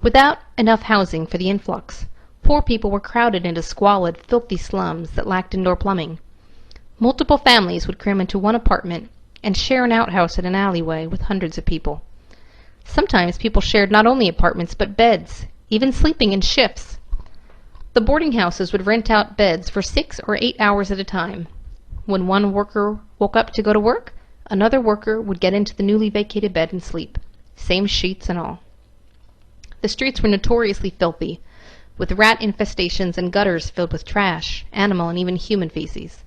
[SPEAKER 13] Without enough housing for the influx, poor people were crowded into squalid, filthy slums that lacked indoor plumbing. Multiple families would cram into one apartment and share an outhouse in an alleyway with hundreds of people. Sometimes people shared not only apartments but beds, even sleeping in shifts. The boarding houses would rent out beds for 6 or 8 hours at a time. When one worker woke up to go to work, another worker would get into the newly vacated bed and sleep, same sheets and all. The streets were notoriously filthy, with rat infestations and gutters filled with trash, animal, and even human feces.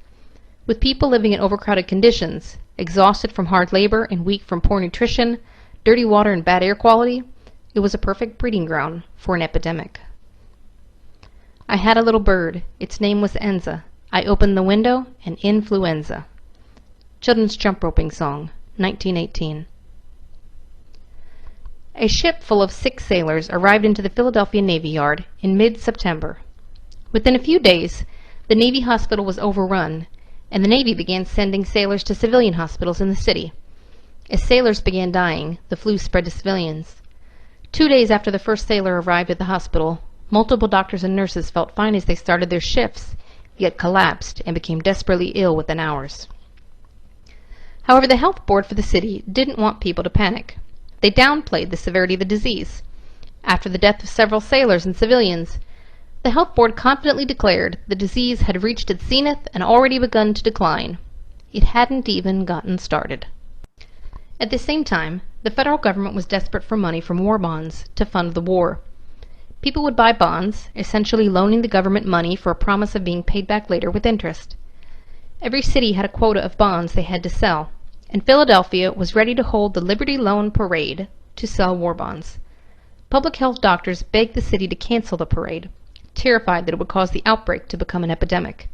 [SPEAKER 13] With people living in overcrowded conditions, exhausted from hard labor and weak from poor nutrition, dirty water, and bad air quality, it was a perfect breeding ground for an epidemic. I had a little bird. Its name was Enza. I opened the window, and influenza. Children's jump roping song, 1918. A ship full of 6 sailors arrived into the Philadelphia Navy Yard in mid-September. Within a few days, the Navy hospital was overrun, and the Navy began sending sailors to civilian hospitals in the city. As sailors began dying, the flu spread to civilians. 2 days after the first sailor arrived at the hospital, multiple doctors and nurses felt fine as they started their shifts, yet collapsed and became desperately ill within hours. However, the health board for the city didn't want people to panic. They downplayed the severity of the disease. After the death of several sailors and civilians, the health board confidently declared the disease had reached its zenith and already begun to decline. It hadn't even gotten started. At the same time, the federal government was desperate for money from war bonds to fund the war. People would buy bonds, essentially loaning the government money for a promise of being paid back later with interest. Every city had a quota of bonds they had to sell, and Philadelphia was ready to hold the Liberty Loan Parade to sell war bonds. Public health doctors begged the city to cancel the parade, terrified that it would cause the outbreak to become an epidemic.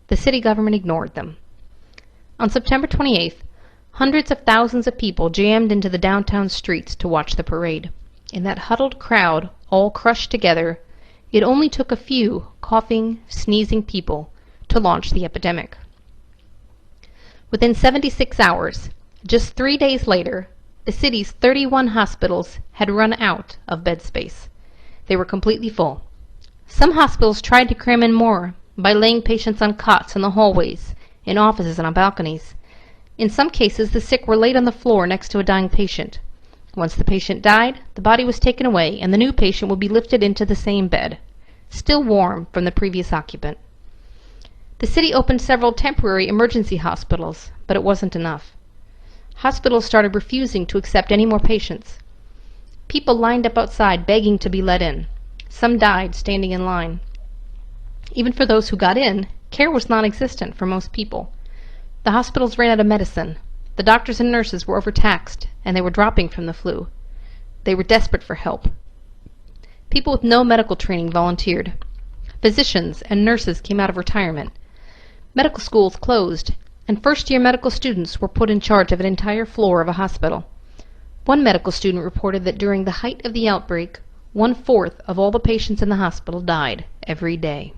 [SPEAKER 13] The city government ignored them. On September 28th, hundreds of thousands of people jammed into the downtown streets to watch the parade. In that huddled crowd, all crushed together, it only took a few coughing, sneezing people to launch the epidemic. Within 76 hours, just 3 days later, the city's 31 hospitals had run out of bed space. They were completely full. Some hospitals tried to cram in more by laying patients on cots in the hallways, in offices, and on balconies. In some cases, the sick were laid on the floor next to a dying patient. Once the patient died, the body was taken away, and the new patient would be lifted into the same bed, still warm from the previous occupant. The city opened several temporary emergency hospitals, but it wasn't enough. Hospitals started refusing to accept any more patients. People lined up outside begging to be let in. Some died standing in line. Even for those who got in, care was non-existent for most people. The hospitals ran out of medicine. The doctors and nurses were overtaxed, and they were dropping from the flu. They were desperate for help. People with no medical training volunteered. Physicians and nurses came out of retirement. Medical schools closed, and first-year medical students were put in charge of an entire floor of a hospital. One medical student reported that during the height of the outbreak, 1/4 of all the patients in the hospital died every day.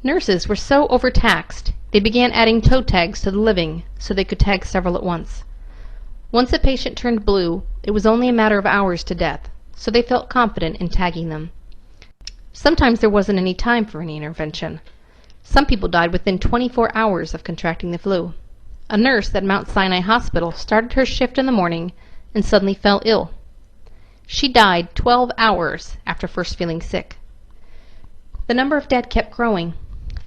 [SPEAKER 13] Nurses were so overtaxed, they began adding toe tags to the living so they could tag several at once. Once a patient turned blue, it was only a matter of hours to death, so they felt confident in tagging them. Sometimes there wasn't any time for any intervention. Some people died within 24 hours of contracting the flu. A nurse at Mount Sinai Hospital started her shift in the morning and suddenly fell ill. She died 12 hours after first feeling sick. The number of dead kept growing.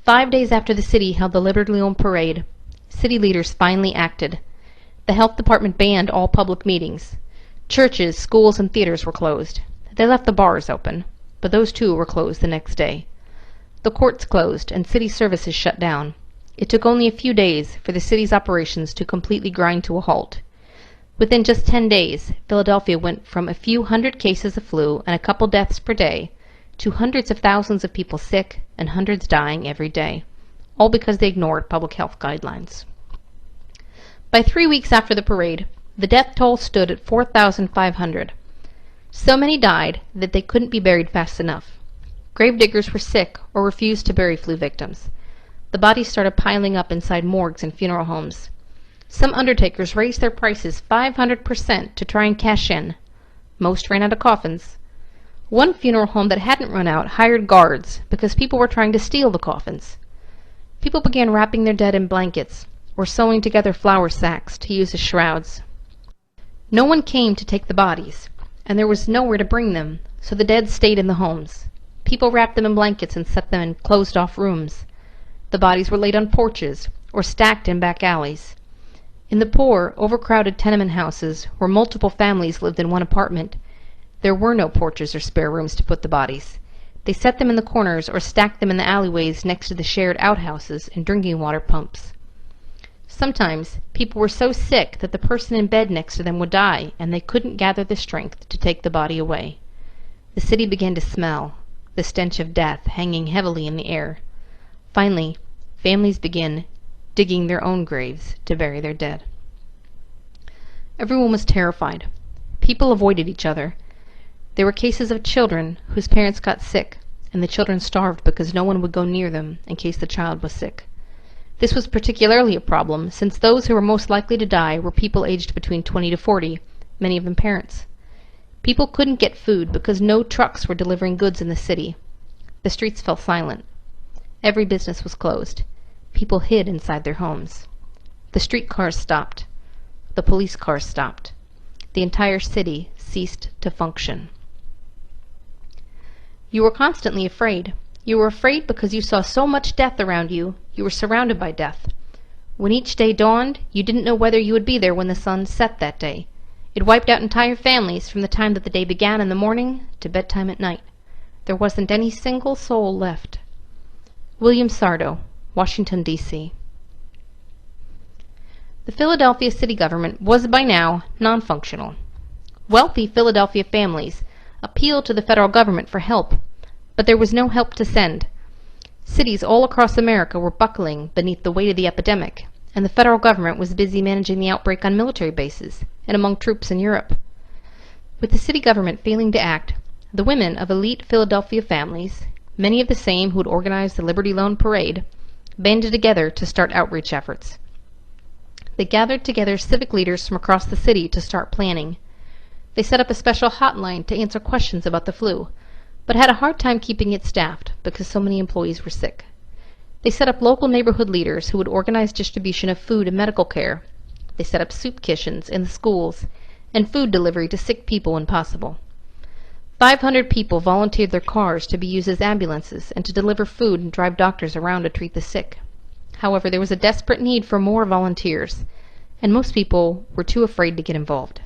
[SPEAKER 13] 5 days after the city held the Liberty Loan Parade, city leaders finally acted. The health department banned all public meetings. Churches, schools, and theaters were closed. They left the bars open, but those too were closed the next day. The courts closed and city services shut down. It took only a few days for the city's operations to completely grind to a halt. Within just 10 days, Philadelphia went from a few hundred cases of flu and a couple deaths per day to hundreds of thousands of people sick and hundreds dying every day, all because they ignored public health guidelines. By 3 weeks after the parade, The death toll stood at 4,500. So many died that they couldn't be buried fast enough. Gravediggers were sick or refused to bury flu victims. The bodies started piling up inside morgues and funeral homes. Some undertakers raised their prices 500% to try and cash in. Most ran out of coffins. One funeral home that hadn't run out hired guards because people were trying to steal the coffins. People began wrapping their dead in blankets or sewing together flour sacks to use as shrouds. No one came to take the bodies, and there was nowhere to bring them, so the dead stayed in the homes. People wrapped them in blankets and set them in closed-off rooms. The bodies were laid on porches or stacked in back alleys. In the poor, overcrowded tenement houses where multiple families lived in one apartment, there were no porches or spare rooms to put the bodies. They set them in the corners or stacked them in the alleyways next to the shared outhouses and drinking water pumps. Sometimes people were so sick that the person in bed next to them would die, and they couldn't gather the strength to take the body away. The city began to smell, the stench of death hanging heavily in the air. Finally, families began digging their own graves to bury their dead. Everyone was terrified. People avoided each other. There were cases of children whose parents got sick, and the children starved because no one would go near them in case the child was sick. This was particularly a problem since those who were most likely to die were people aged between 20 to 40, many of them parents. People couldn't get food because no trucks were delivering goods in the city. The streets fell silent. Every business was closed. People hid inside their homes. The streetcars stopped. The police cars stopped. The entire city ceased to function. You were constantly afraid. You were afraid because you saw so much death around you. You were surrounded by death. When each day dawned, you didn't know whether you would be there when the sun set that day. It wiped out entire families from the time that the day began in the morning to bedtime at night. There wasn't any single soul left. William Sardo, Washington, D.C. The Philadelphia city government was by now non-functional. Wealthy Philadelphia families appealed to the federal government for help, but there was no help to send. Cities all across America were buckling beneath the weight of the epidemic, and the federal government was busy managing the outbreak on military bases and among troops in Europe. With the city government failing to act, the women of elite Philadelphia families, many of the same who had organized the Liberty Loan Parade, banded together to start outreach efforts. They gathered together civic leaders from across the city to start planning. They set up a special hotline to answer questions about the flu, but had a hard time keeping it staffed because so many employees were sick. They set up local neighborhood leaders who would organize distribution of food and medical care. They set up soup kitchens in the schools and food delivery to sick people when possible. 500 people volunteered their cars to be used as ambulances and to deliver food and drive doctors around to treat the sick. However, there was a desperate need for more volunteers, and most people were too afraid to get involved.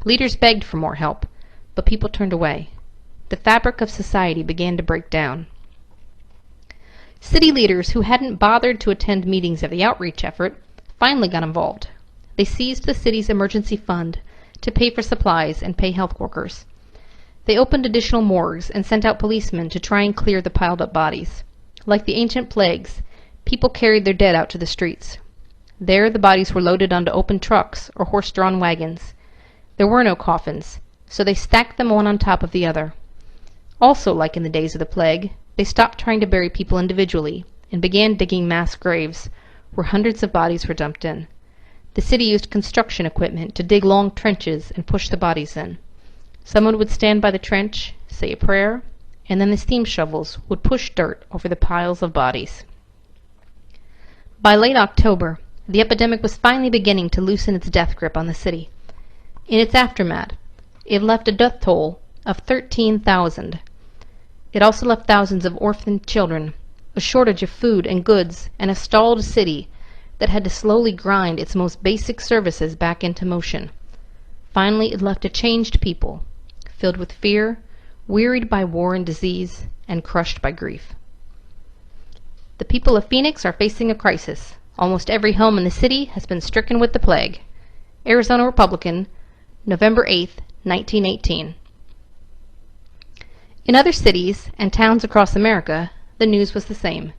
[SPEAKER 13] Leaders begged for more help, but people turned away. The fabric of society began to break down. City leaders who hadn't bothered to attend meetings of the outreach effort finally got involved. They seized the city's emergency fund to pay for supplies and pay health workers. They opened additional morgues and sent out policemen to try and clear the piled-up bodies. Like the ancient plagues, people carried their dead out to the streets. There the bodies were loaded onto open trucks or horse-drawn wagons. There were no coffins, so they stacked them one on top of the other. Also, like in the days of the plague, they stopped trying to bury people individually and began digging mass graves where hundreds of bodies were dumped in. The city used construction equipment to dig long trenches and push the bodies in. Someone would stand by the trench, say a prayer, and then the steam shovels would push dirt over the piles of bodies. By late October, the epidemic was finally beginning to loosen its death grip on the city. In its aftermath, it left a death toll of 13,000. It also left thousands of orphaned children, a shortage of food and goods, and a stalled city that had to slowly grind its most basic services back into motion. Finally, it left a changed people, filled with fear, wearied by war and disease, and crushed by grief. The people of Phoenix are facing a crisis. Almost every home in the city has been stricken with the plague. Arizona Republican, November 8, 1918. In other cities and towns across America, the news was the same.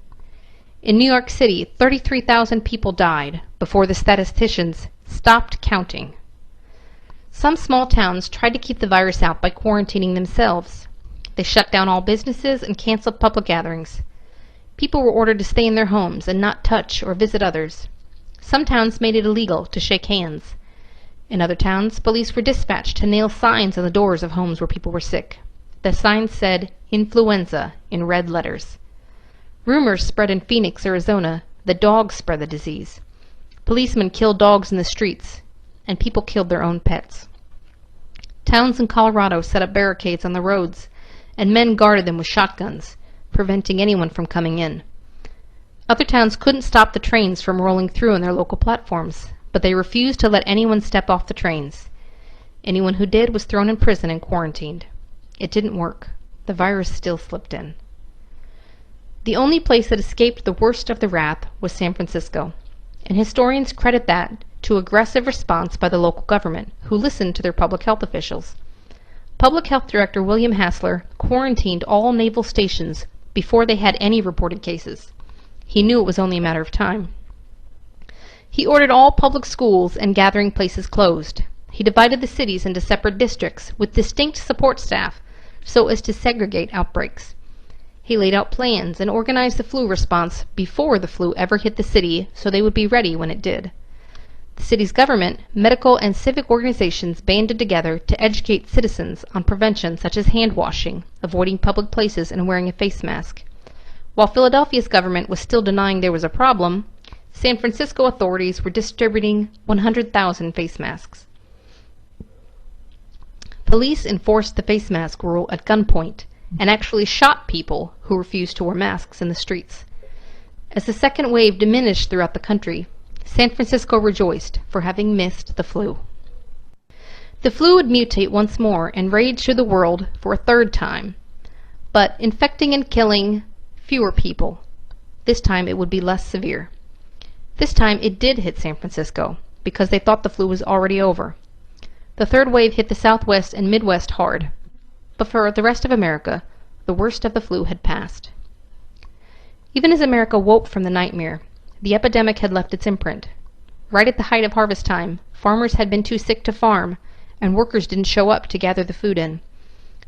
[SPEAKER 13] In New York City, 33,000 people died before the statisticians stopped counting. Some small towns tried to keep the virus out by quarantining themselves. They shut down all businesses and canceled public gatherings. People were ordered to stay in their homes and not touch or visit others. Some towns made it illegal to shake hands. In other towns, police were dispatched to nail signs on the doors of homes where people were sick. The signs said, "Influenza," in red letters. Rumors spread in Phoenix, Arizona, that dogs spread the disease. Policemen killed dogs in the streets, and people killed their own pets. Towns in Colorado set up barricades on the roads, and men guarded them with shotguns, preventing anyone from coming in. Other towns couldn't stop the trains from rolling through on their local platforms, but they refused to let anyone step off the trains. Anyone who did was thrown in prison and quarantined. It didn't work. The virus still slipped in. The only place that escaped the worst of the wrath was San Francisco, and historians credit that to aggressive response by the local government, who listened to their public health officials. Public Health Director William Hassler quarantined all naval stations before they had any reported cases. He knew it was only a matter of time. He ordered all public schools and gathering places closed. He divided the cities into separate districts with distinct support staff so as to segregate outbreaks. He laid out plans and organized the flu response before the flu ever hit the city so they would be ready when it did. The city's government, medical, and civic organizations banded together to educate citizens on prevention such as hand washing, avoiding public places, and wearing a face mask. While Philadelphia's government was still denying there was a problem, San Francisco authorities were distributing 100,000 face masks. Police enforced the face mask rule at gunpoint and actually shot people who refused to wear masks in the streets. As the second wave diminished throughout the country, San Francisco rejoiced for having missed the flu. The flu would mutate once more and rage through the world for a third time, but infecting and killing fewer people. This time it would be less severe. This time it did hit San Francisco because they thought the flu was already over. The third wave hit the Southwest and Midwest hard, but for the rest of America, the worst of the flu had passed. Even as America woke from the nightmare, the epidemic had left its imprint. Right at the height of harvest time, farmers had been too sick to farm, and workers didn't show up to gather the food in.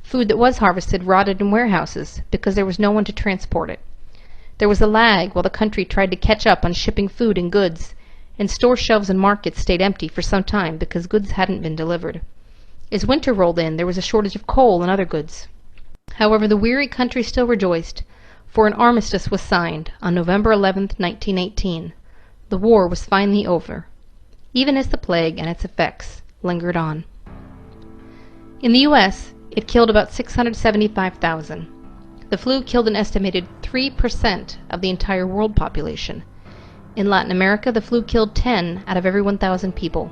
[SPEAKER 13] Food that was harvested rotted in warehouses because there was no one to transport it. There was a lag while the country tried to catch up on shipping food and goods, and store shelves and markets stayed empty for some time because goods hadn't been delivered. As winter rolled in, there was a shortage of coal and other goods. However, the weary country still rejoiced, for an armistice was signed on November 11, 1918. The war was finally over, even as the plague and its effects lingered on. In the U.S., it killed about 675,000. The flu killed an estimated 3% of the entire world population. In Latin America, the flu killed 10 out of every 1,000 people.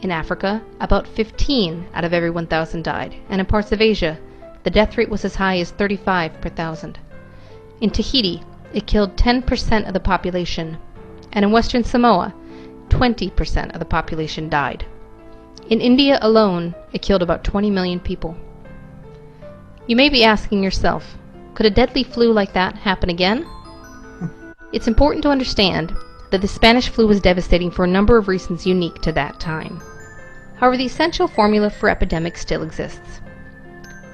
[SPEAKER 13] In Africa, about 15 out of every 1,000 died, and in parts of Asia, the death rate was as high as 35 per thousand. In Tahiti, it killed 10% of the population, and in Western Samoa, 20% of the population died. In India alone, it killed about 20 million people. You may be asking yourself, could a deadly flu like that happen again? It's important to understand that the Spanish flu was devastating for a number of reasons unique to that time. However, the essential formula for epidemics still exists.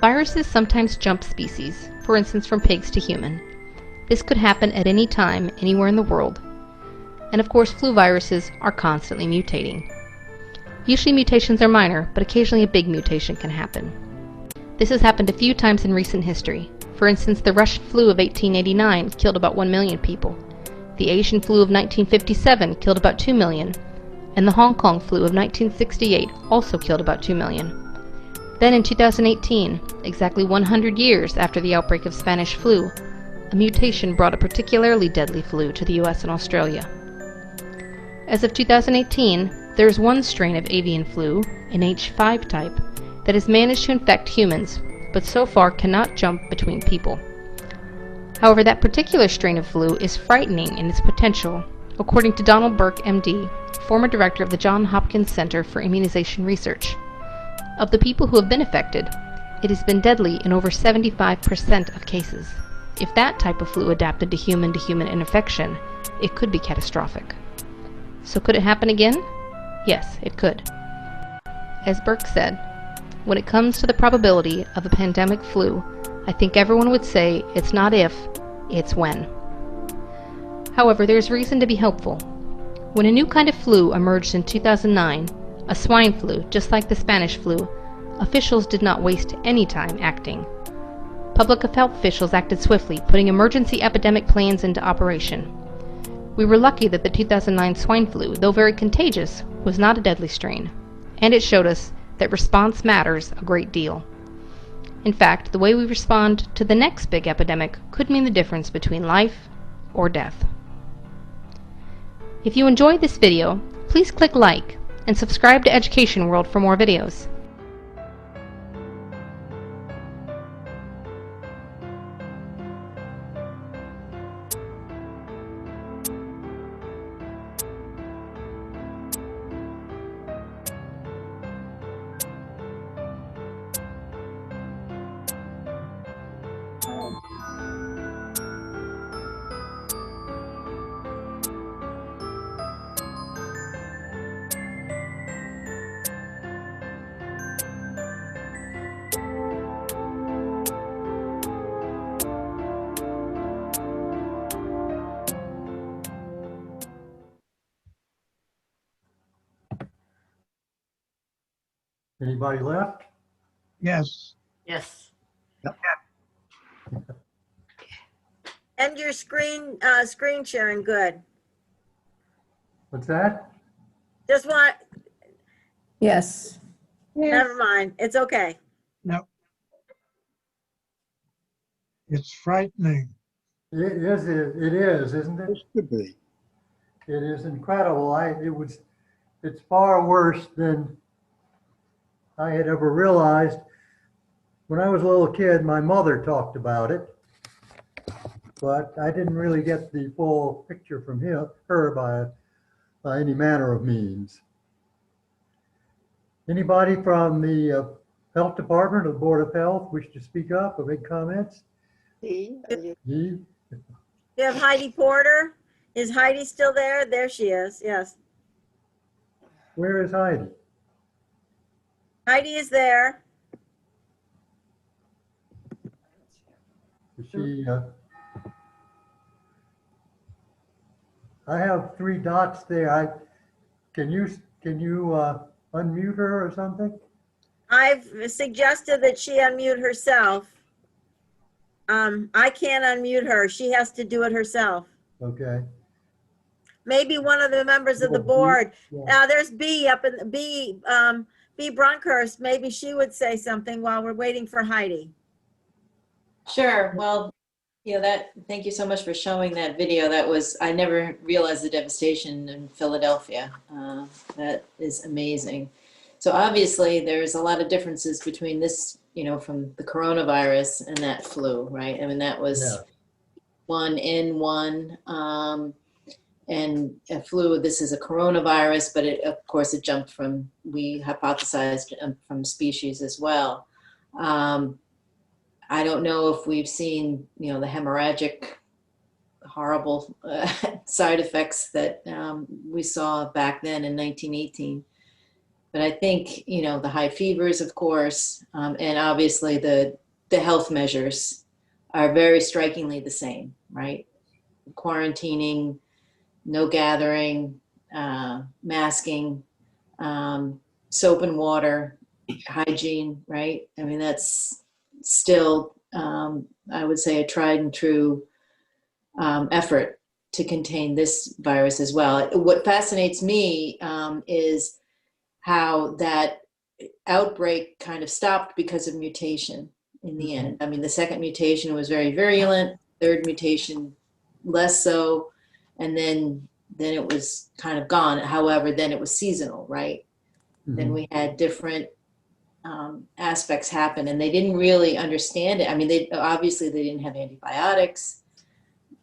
[SPEAKER 13] Viruses sometimes jump species, for instance from pigs to human. This could happen at any time, anywhere in the world. And of course, flu viruses are constantly mutating. Usually mutations are minor, but occasionally a big mutation can happen. This has happened a few times in recent history. For instance, the Russian flu of 1889 killed about 1 million people. The Asian flu of 1957 killed about 2 million. And the Hong Kong flu of 1968 also killed about 2 million. Then in 2018, exactly 100 years after the outbreak of Spanish flu, a mutation brought a particularly deadly flu to the US and Australia. As of 2018, there is one strain of avian flu, an H5 type, that has managed to infect humans, but so far cannot jump between people. However, that particular strain of flu is frightening in its potential, according to Donald Burke, MD, former director of the Johns Hopkins Center for Immunization Research. Of the people who have been affected, it has been deadly in over 75% of cases. If that type of flu adapted to human infection, it could be catastrophic. So could it happen again? Yes, it could. As Burke said, when it comes to the probability of a pandemic flu, I think everyone would say it's not if, it's when. However, there's reason to be hopeful. When a new kind of flu emerged in 2009, a swine flu just like the Spanish flu, officials did not waste any time acting. Public health officials acted swiftly, putting emergency epidemic plans into operation. We were lucky that the 2009 swine flu, though very contagious, was not a deadly strain, and it showed us that response matters a great deal. In fact, the way we respond to the next big epidemic could mean the difference between life or death. If you enjoyed this video, please click like and subscribe to Education World for more videos.
[SPEAKER 5] Anybody left?
[SPEAKER 14] Yes.
[SPEAKER 1] Yes.
[SPEAKER 14] Yep.
[SPEAKER 1] And your screen sharing, good.
[SPEAKER 5] What's that?
[SPEAKER 1] Just want,
[SPEAKER 9] Yes.
[SPEAKER 1] never mind, it's okay.
[SPEAKER 14] No. It's frightening.
[SPEAKER 5] It is, isn't it?
[SPEAKER 14] It should be.
[SPEAKER 5] It is incredible. It's far worse than I had ever realized. When I was a little kid, my mother talked about it, but I didn't really get the full picture from her by any manner of means. Anybody from the Health Department or the Board of Health wish to speak up or make comments?
[SPEAKER 1] You have Heidi Porter. Is Heidi still there? There she is, yes.
[SPEAKER 5] Where is Heidi?
[SPEAKER 1] Heidi is there.
[SPEAKER 5] Is she, I have 3 dots there. Can you unmute her or something?
[SPEAKER 1] I've suggested that she unmute herself. I can't unmute her. She has to do it herself.
[SPEAKER 5] Okay.
[SPEAKER 1] Maybe one of the members of the board. Now there's B up in B Brunkhurst. Maybe she would say something while we're waiting for Heidi.
[SPEAKER 15] Sure. Well, thank you so much for showing that video. I never realized the devastation in Philadelphia. That is amazing. So obviously there's a lot of differences between this, from the coronavirus and that flu, right? I mean, that was one in one, and a flu, this is a coronavirus, but of course it jumped from, we hypothesized from species as well. I don't know if we've seen, the hemorrhagic, horrible side effects that we saw back then in 1918. But I think, the high fevers, of course, and obviously the health measures are very strikingly the same, right? Quarantining, no gathering, masking, soap and water, hygiene, right? I mean, that's still, I would say, a tried and true effort to contain this virus as well. What fascinates me is how that outbreak kind of stopped because of mutation in the end. I mean, the second mutation was very virulent, third mutation less so, and then it was kind of gone. However, then it was seasonal, right? Mm-hmm. Then we had different aspects happen, and they didn't really understand it. I mean, they didn't have antibiotics.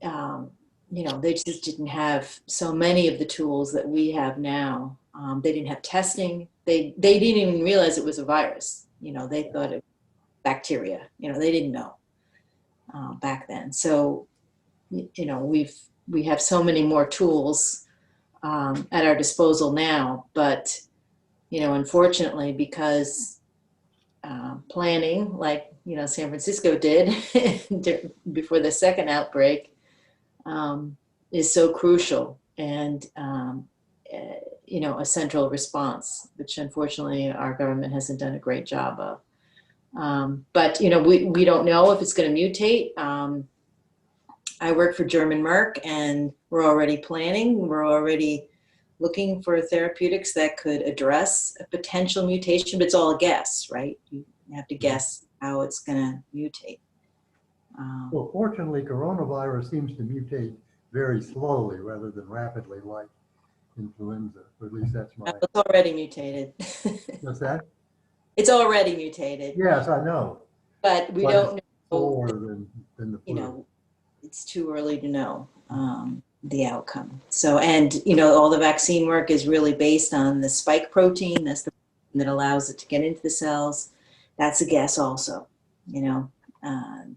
[SPEAKER 15] They just didn't have so many of the tools that we have now. They didn't have testing. They didn't even realize it was a virus. They thought it was bacteria. They didn't know back then. So, we have so many more tools at our disposal now, but unfortunately, because planning, like, San Francisco did before the second outbreak, is so crucial, and a central response, which unfortunately our government hasn't done a great job of. But we don't know if it's going to mutate. I work for German Merck, and we're already planning. We're already looking for therapeutics that could address a potential mutation, but it's all a guess, right? You have to guess how it's going to mutate.
[SPEAKER 5] Well, fortunately, coronavirus seems to mutate very slowly rather than rapidly like influenza, or at least that's my...
[SPEAKER 15] It's already mutated.
[SPEAKER 5] What's that?
[SPEAKER 15] It's already mutated.
[SPEAKER 5] Yes, I know.
[SPEAKER 15] But we don't know.
[SPEAKER 5] Slower than the flu.
[SPEAKER 15] It's too early to know the outcome. So, and all the vaccine work is really based on the spike protein. That's the protein that allows it to get into the cells. That's a guess also,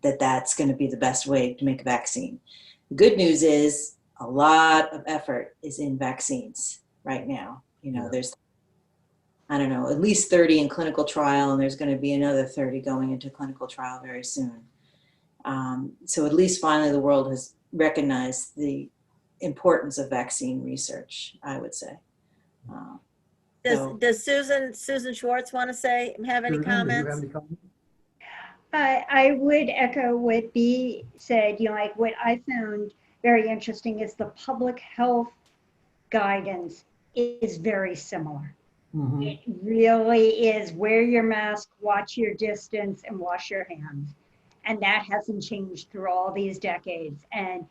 [SPEAKER 15] that's going to be the best way to make a vaccine. The good news is a lot of effort is in vaccines right now. There's, I don't know, at least 30 in clinical trial, and there's going to be another 30 going into clinical trial very soon. So at least finally the world has recognized the importance of vaccine research, I would say.
[SPEAKER 1] Does Susan Schwartz want to have any comments?
[SPEAKER 16] I would echo what Bea said. Like what I found very interesting is the public health guidance is very similar. Mm-hmm. It really is wear your mask, watch your distance, and wash your hands. And that hasn't changed through all these decades. And,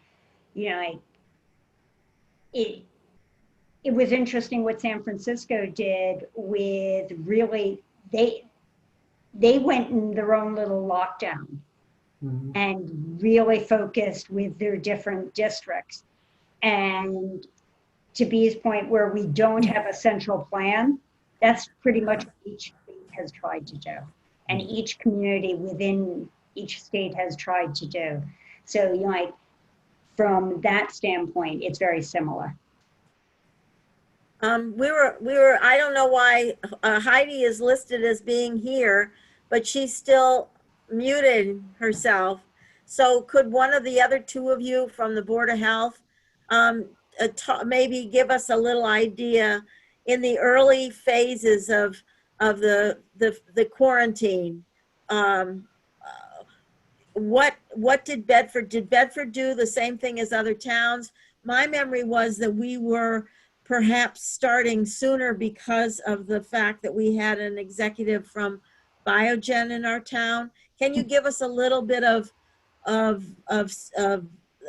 [SPEAKER 16] it was interesting what San Francisco did with really, they went in their own little lockdown. Mm-hmm. And really focused with their different districts. And to Bea's point, where we don't have a central plan, that's pretty much what each state has tried to do. And each community within each state has tried to do. So, from that standpoint, it's very similar.
[SPEAKER 1] We were, I don't know why Heidi is listed as being here, but she's still muted herself. So could one of the other two of you from the Board of Health maybe give us a little idea in the early phases of the quarantine? What did Bedford do the same thing as other towns? My memory was that we were perhaps starting sooner because of the fact that we had an executive from Biogen in our town. Can you give us a little bit of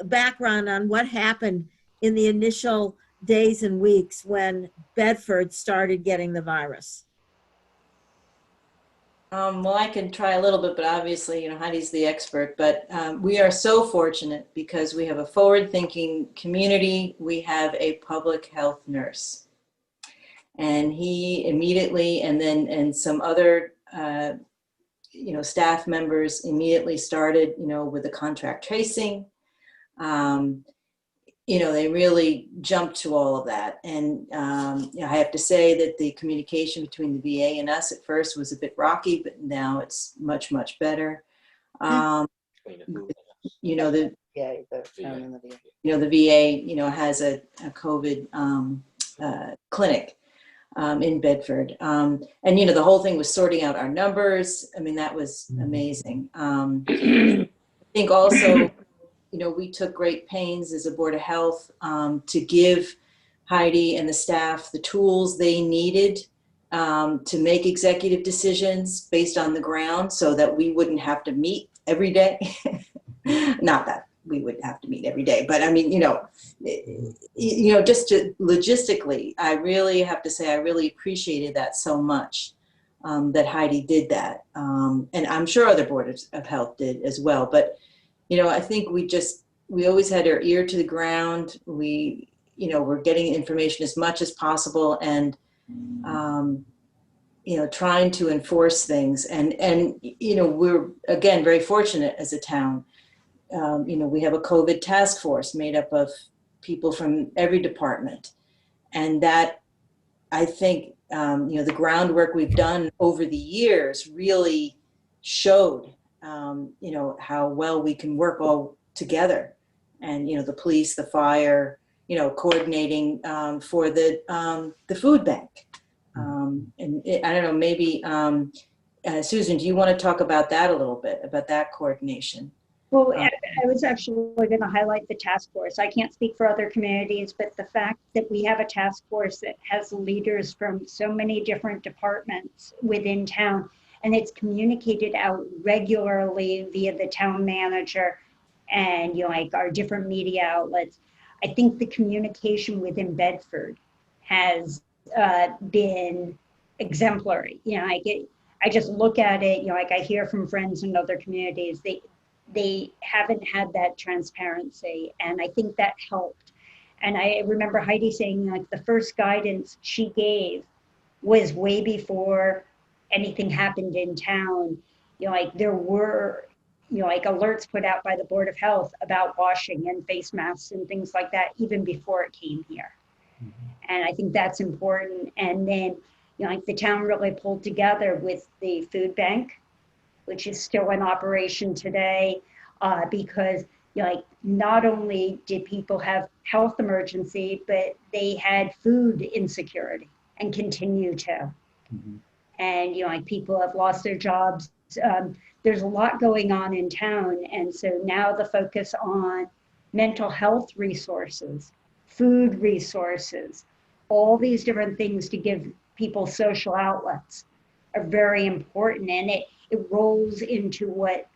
[SPEAKER 1] background on what happened in the initial days and weeks when Bedford started getting the virus?
[SPEAKER 15] Well, I can try a little bit, but obviously, Heidi's the expert. But we are so fortunate because we have a forward-thinking community. We have a public health nurse, and he immediately, and some other, staff members immediately started, with the contract tracing. They really jumped to all of that. And I have to say that the communication between the VA and us at first was a bit rocky, but now it's much, much better. The VA, has a COVID clinic in Bedford. And, the whole thing was sorting out our numbers. I mean, that was amazing. I think also, we took great pains as a Board of Health to give Heidi and the staff the tools they needed to make executive decisions based on the ground so that we wouldn't have to meet every day. Not that we would have to meet every day, but I mean, just logistically, I really have to say I really appreciated that so much that Heidi did that. And I'm sure other boards of health did as well, but I think we always had our ear to the ground. We're getting information as much as possible and, trying to enforce things. And we're, again, very fortunate as a town. We have a COVID task force made up of people from every department. And that, I think, the groundwork we've done over the years really showed, how well we can work all together. And, the police, the fire, coordinating for the food bank. I don't know, maybe, Susan, do you want to talk about that a little bit, about that coordination?
[SPEAKER 16] Well, I was actually going to highlight the task force. I can't speak for other communities, but the fact that we have a task force that has leaders from so many different departments within town, and it's communicated out regularly via the town manager and, like our different media outlets. I think the communication within Bedford has been exemplary. I just look at it, like I hear from friends in other communities, they haven't had that transparency, and I think that helped. And I remember Heidi saying, like, the first guidance she gave was way before anything happened in town. There were, alerts put out by the Board of Health about washing and face masks and things like that, even before it came here. And I think that's important. And then, the town really pulled together with the food bank, which is still in operation today, because not only did people have health emergency, but they had food insecurity and continue to. And people have lost their jobs. There's a lot going on in town, and so now the focus on mental health resources, food resources, all these different things to give people social outlets are very important, and it rolls into what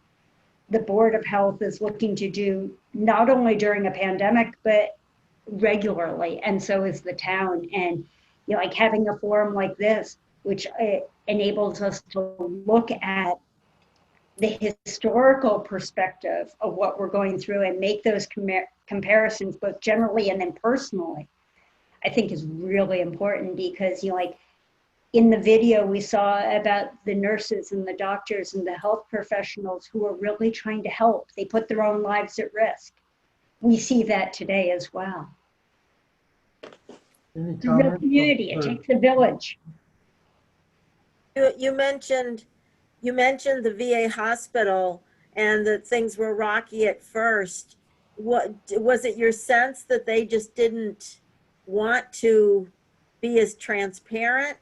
[SPEAKER 16] the Board of Health is looking to do, not only during a pandemic, but regularly, and so is the town. And having a forum like this, which enables us to look at the historical perspective of what we're going through and make those comparisons, both generally and then personally, I think is really important, because in the video, we saw about the nurses and the doctors and the health professionals who are really trying to help. They put their own lives at risk. We see that today as well. It's a real community. It takes a village.
[SPEAKER 1] You mentioned the VA hospital and that things were rocky at first. What was it, your sense that they just didn't want to be as transparent?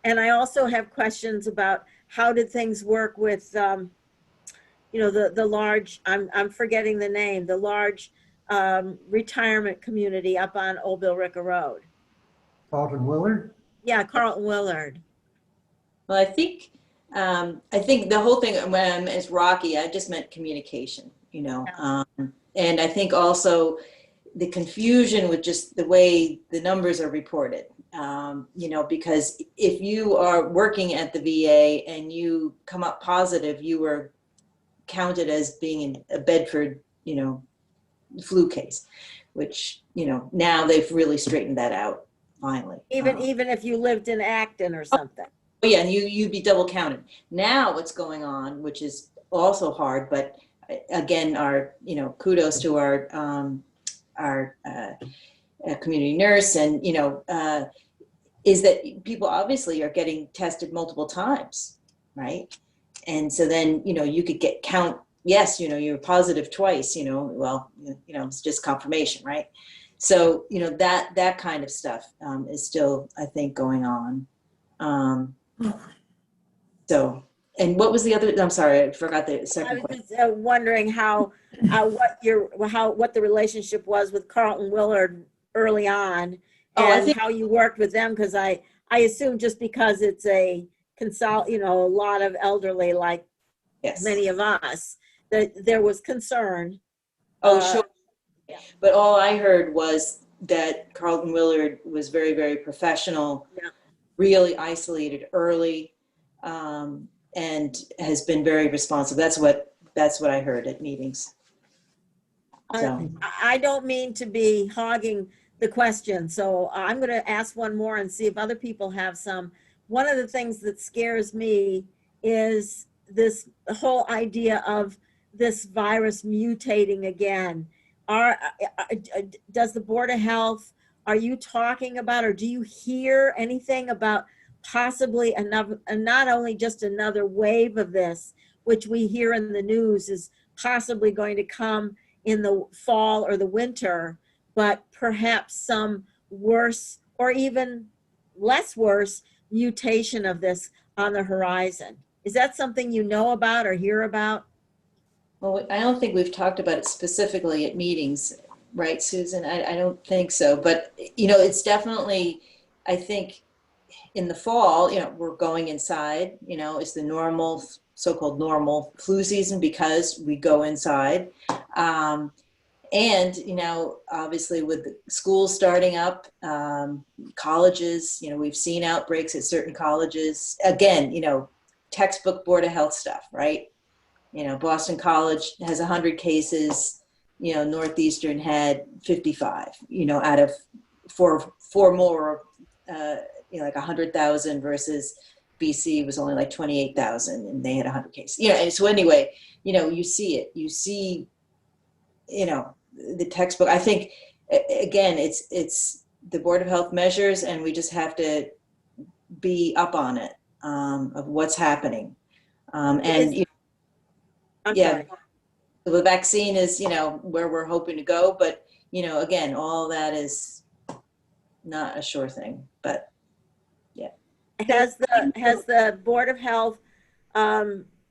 [SPEAKER 1] And I also have questions about how did things work with, the large, I'm forgetting the name, the large retirement community up on Old Billerica Road.
[SPEAKER 5] Carlton Willard?
[SPEAKER 1] Yeah, Carlton Willard.
[SPEAKER 15] Well, I think the whole thing, when it's rocky, I just meant communication, and I think also the confusion with just the way the numbers are reported. Because if you are working at the VA and you come up positive, you were counted as being in a Bedford, flu case, which, now they've really straightened that out finally.
[SPEAKER 1] Even if you lived in Acton or something.
[SPEAKER 15] Oh yeah, and you'd be double counted. Now what's going on, which is also hard, but again, our, kudos to our community nurse, and, is that people obviously are getting tested multiple times, right? And so then, you could count, yes, you're positive twice, it's just confirmation, right? So, that kind of stuff is still, I think, going on. So, and what was the other, I'm sorry, I forgot the second question.
[SPEAKER 1] I was just wondering what the relationship was with Carlton Willard early on, and how you worked with them, because I assume just because it's a lot of elderly, like many of us, that there was concern.
[SPEAKER 15] Oh, sure. But all I heard was that Carlton Willard was very, very professional, really isolated early, and has been very responsive. That's what I heard at meetings. So.
[SPEAKER 1] I don't mean to be hogging the question, so I'm going to ask one more and see if other people have some. One of the things that scares me is this whole idea of this virus mutating again. Does the Board of Health, are you talking about, or do you hear anything about possibly another, and not only just another wave of this, which we hear in the news is possibly going to come in the fall or the winter, but perhaps some worse or even less worse mutation of this on the horizon. Is that something you know about or hear about?
[SPEAKER 15] Well, I don't think we've talked about it specifically at meetings, right, Susan? I don't think so. But, you know, it's definitely, I think in the fall, you know, we're going inside, you know, it's the normal, so-called normal flu season because we go inside. And, you know, obviously with the schools starting up, colleges, you know, we've seen outbreaks at certain colleges. Again, you know, textbook Board of Health stuff, right? You know, Boston College has 100 cases, you know, Northeastern had 55, you know, out of four more, you know, like 100,000 versus BC was only like 28,000 and they had 100 cases. You know, and so anyway, you know, you see it, you see, you know, the textbook. I think, again, it's the Board of Health measures and we just have to be up on it, of what's happening. And, you know, yeah, the vaccine is, you know, where we're hoping to go, but, you know, again, all that is not a sure thing, but yeah.
[SPEAKER 1] Has the Board of Health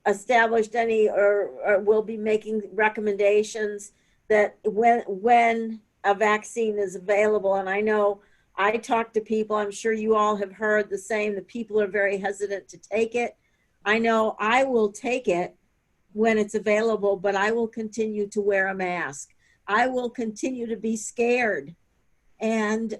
[SPEAKER 1] established any or will be making recommendations that when a vaccine is available? And I know I talk to people, I'm sure you all have heard the same, that people are very hesitant to take it. I know I will take it when it's available, but I will continue to wear a mask. I will continue to be scared. And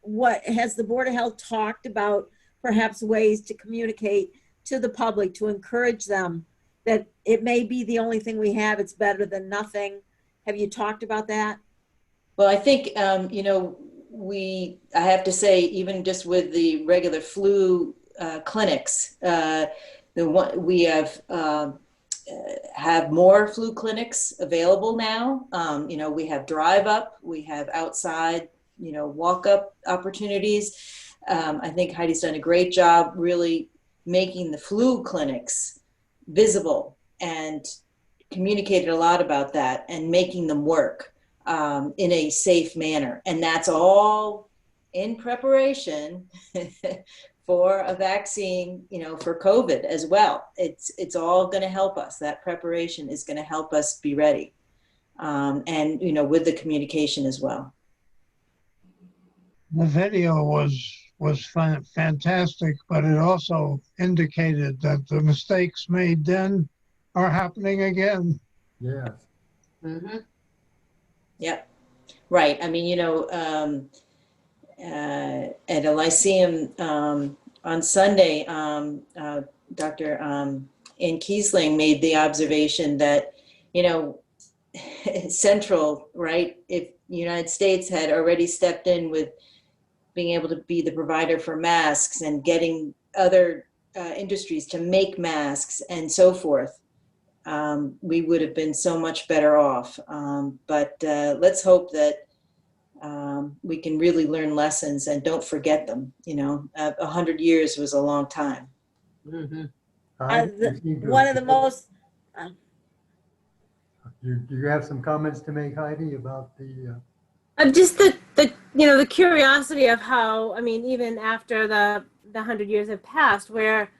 [SPEAKER 1] what has the Board of Health talked about, perhaps ways to communicate to the public to encourage them that it may be the only thing we have, it's better than nothing? Have you talked about that?
[SPEAKER 15] Well, I think, you know, I have to say, even just with the regular flu clinics, we have more flu clinics available now. You know, we have drive up, we have outside, you know, walk up opportunities. I think Heidi's done a great job really making the flu clinics visible and communicated a lot about that and making them work in a safe manner. And that's all in preparation for a vaccine, you know, for COVID as well. It's all going to help us. That preparation is going to help us be ready. And, you know, with the communication as well.
[SPEAKER 14] The video was fantastic, but it also indicated that the mistakes made then are happening again.
[SPEAKER 5] Yes.
[SPEAKER 15] Mm-hmm. Yep. Right. I mean, you know, at a lyceum on Sunday, Dr. Ann Kiesling made the observation that, you know, Central, right, if the United States had already stepped in with being able to be the provider for masks and getting other industries to make masks and so forth, we would have been so much better off. But let's hope that we can really learn lessons and don't forget them. You know, 100 years was a long time.
[SPEAKER 5] Mm-hmm.
[SPEAKER 1] One of the most...
[SPEAKER 5] Do you have some comments to make, Heidi, about the...
[SPEAKER 17] Just the you know, the curiosity of how, I mean, even after the 100 years have passed, where,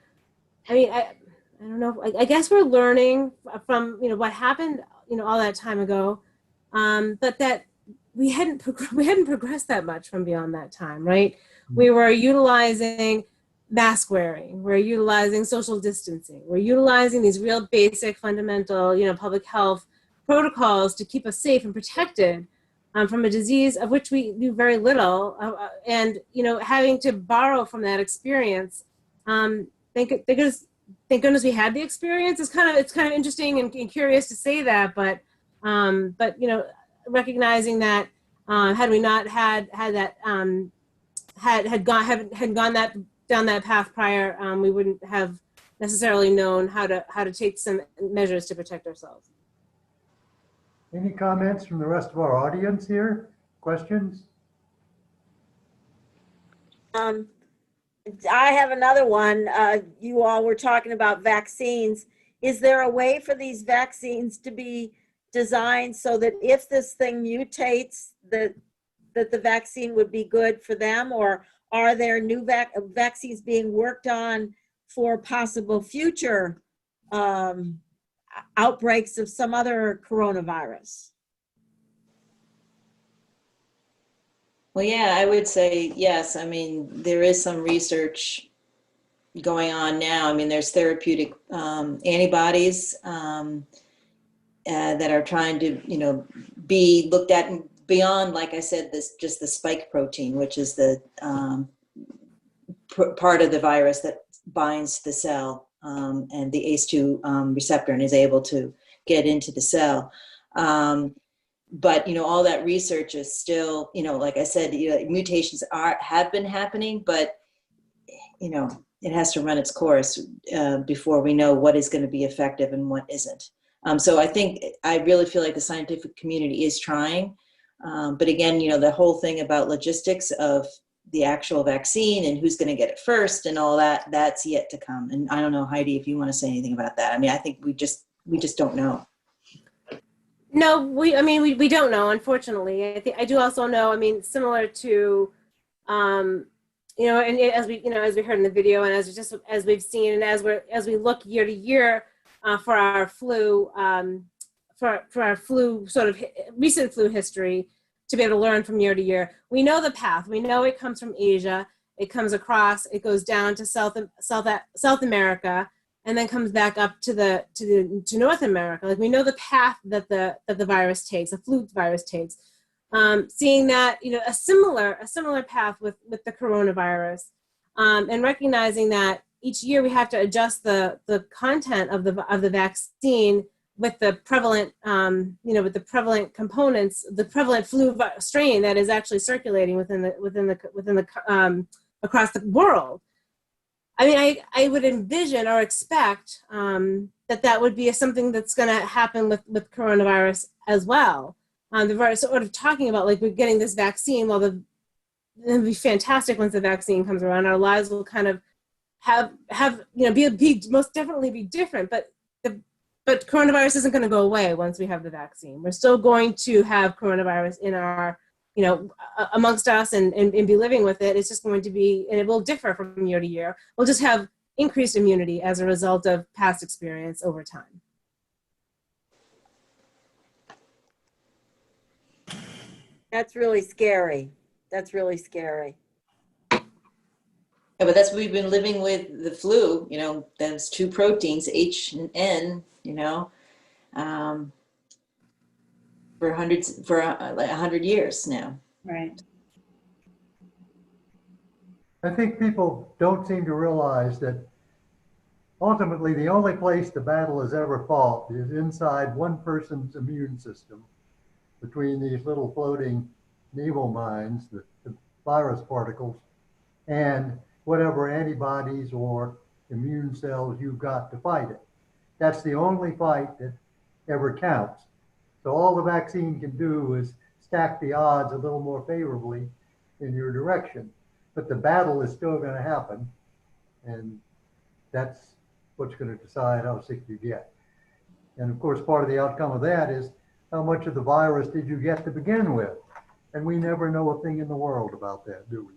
[SPEAKER 17] I mean, I don't know, I guess we're learning from, you know, what happened, you know, all that time ago, but that we hadn't progressed that much from beyond that time, right? We were utilizing mask wearing, we're utilizing social distancing, we're utilizing these real basic fundamental, you know, public health protocols to keep us safe and protected from a disease of which we knew very little, and, you know, having to borrow from that experience. Thank goodness we had the experience. It's kind of interesting and curious to say that, but you know, recognizing that had we not had gone down that path prior, we wouldn't have necessarily known how to take some measures to protect ourselves.
[SPEAKER 5] Any comments from the rest of our audience here? Questions?
[SPEAKER 1] I have another one. You all were talking about vaccines. Is there a way for these vaccines to be designed so that if this thing mutates, that the vaccine would be good for them? Or are there new vaccines being worked on for possible future outbreaks of some other coronavirus?
[SPEAKER 15] Well, yeah, I would say yes. I mean, there is some research going on now. I mean, there's therapeutic antibodies that are trying to, be looked at beyond, like I said, just the spike protein, which is the part of the virus that binds the cell and the ACE2 receptor and is able to get into the cell. But all that research is still, like I said, mutations have been happening, but it has to run its course before we know what is going to be effective and what isn't. So I really feel like the scientific community is trying, but again, the whole thing about logistics of the actual vaccine and who's going to get it first and all that, that's yet to come. And I don't know, Heidi, if you want to say anything about that. I mean, I think we just don't know.
[SPEAKER 17] No, we don't know, unfortunately. I do also know, similar to, and as we heard in the video, and as we've seen, and as we look year to year for our flu, for our flu sort of recent flu history, to be able to learn from year to year, we know the path. We know it comes from Asia, it comes across, it goes down to South America, and then comes back up to North America. Like, we know the path that the virus takes, the flu virus takes. Seeing that, a similar path with the coronavirus, and recognizing that each year we have to adjust the content of the vaccine with the prevalent, with the prevalent components, the prevalent flu strain that is actually circulating within the across the world. I mean, I would envision or expect that would be something that's going to happen with coronavirus as well. The virus sort of talking about, like, we're getting this vaccine. Well, it'll be fantastic once the vaccine comes around. Our lives will kind of have be most definitely be different. But coronavirus isn't going to go away once we have the vaccine. We're still going to have coronavirus in our, amongst us and be living with it. It's just going to be, and it will differ from year to year. We'll just have increased immunity as a result of past experience over time.
[SPEAKER 1] That's really scary. That's really scary.
[SPEAKER 15] Yeah, but that's what we've been living with the flu, those two proteins, H and N, for 100 years now.
[SPEAKER 16] Right.
[SPEAKER 5] I think people don't seem to realize that ultimately the only place the battle is ever fought is inside one person's immune system, between these little floating naval mines, the virus particles, and whatever antibodies or immune cells you've got to fight it. That's the only fight that ever counts. So all the vaccine can do is stack the odds a little more favorably in your direction. But the battle is still going to happen, and that's what's going to decide how sick you get. And of course, part of the outcome of that is how much of the virus did you get to begin with? And we never know a thing in the world about that, do we?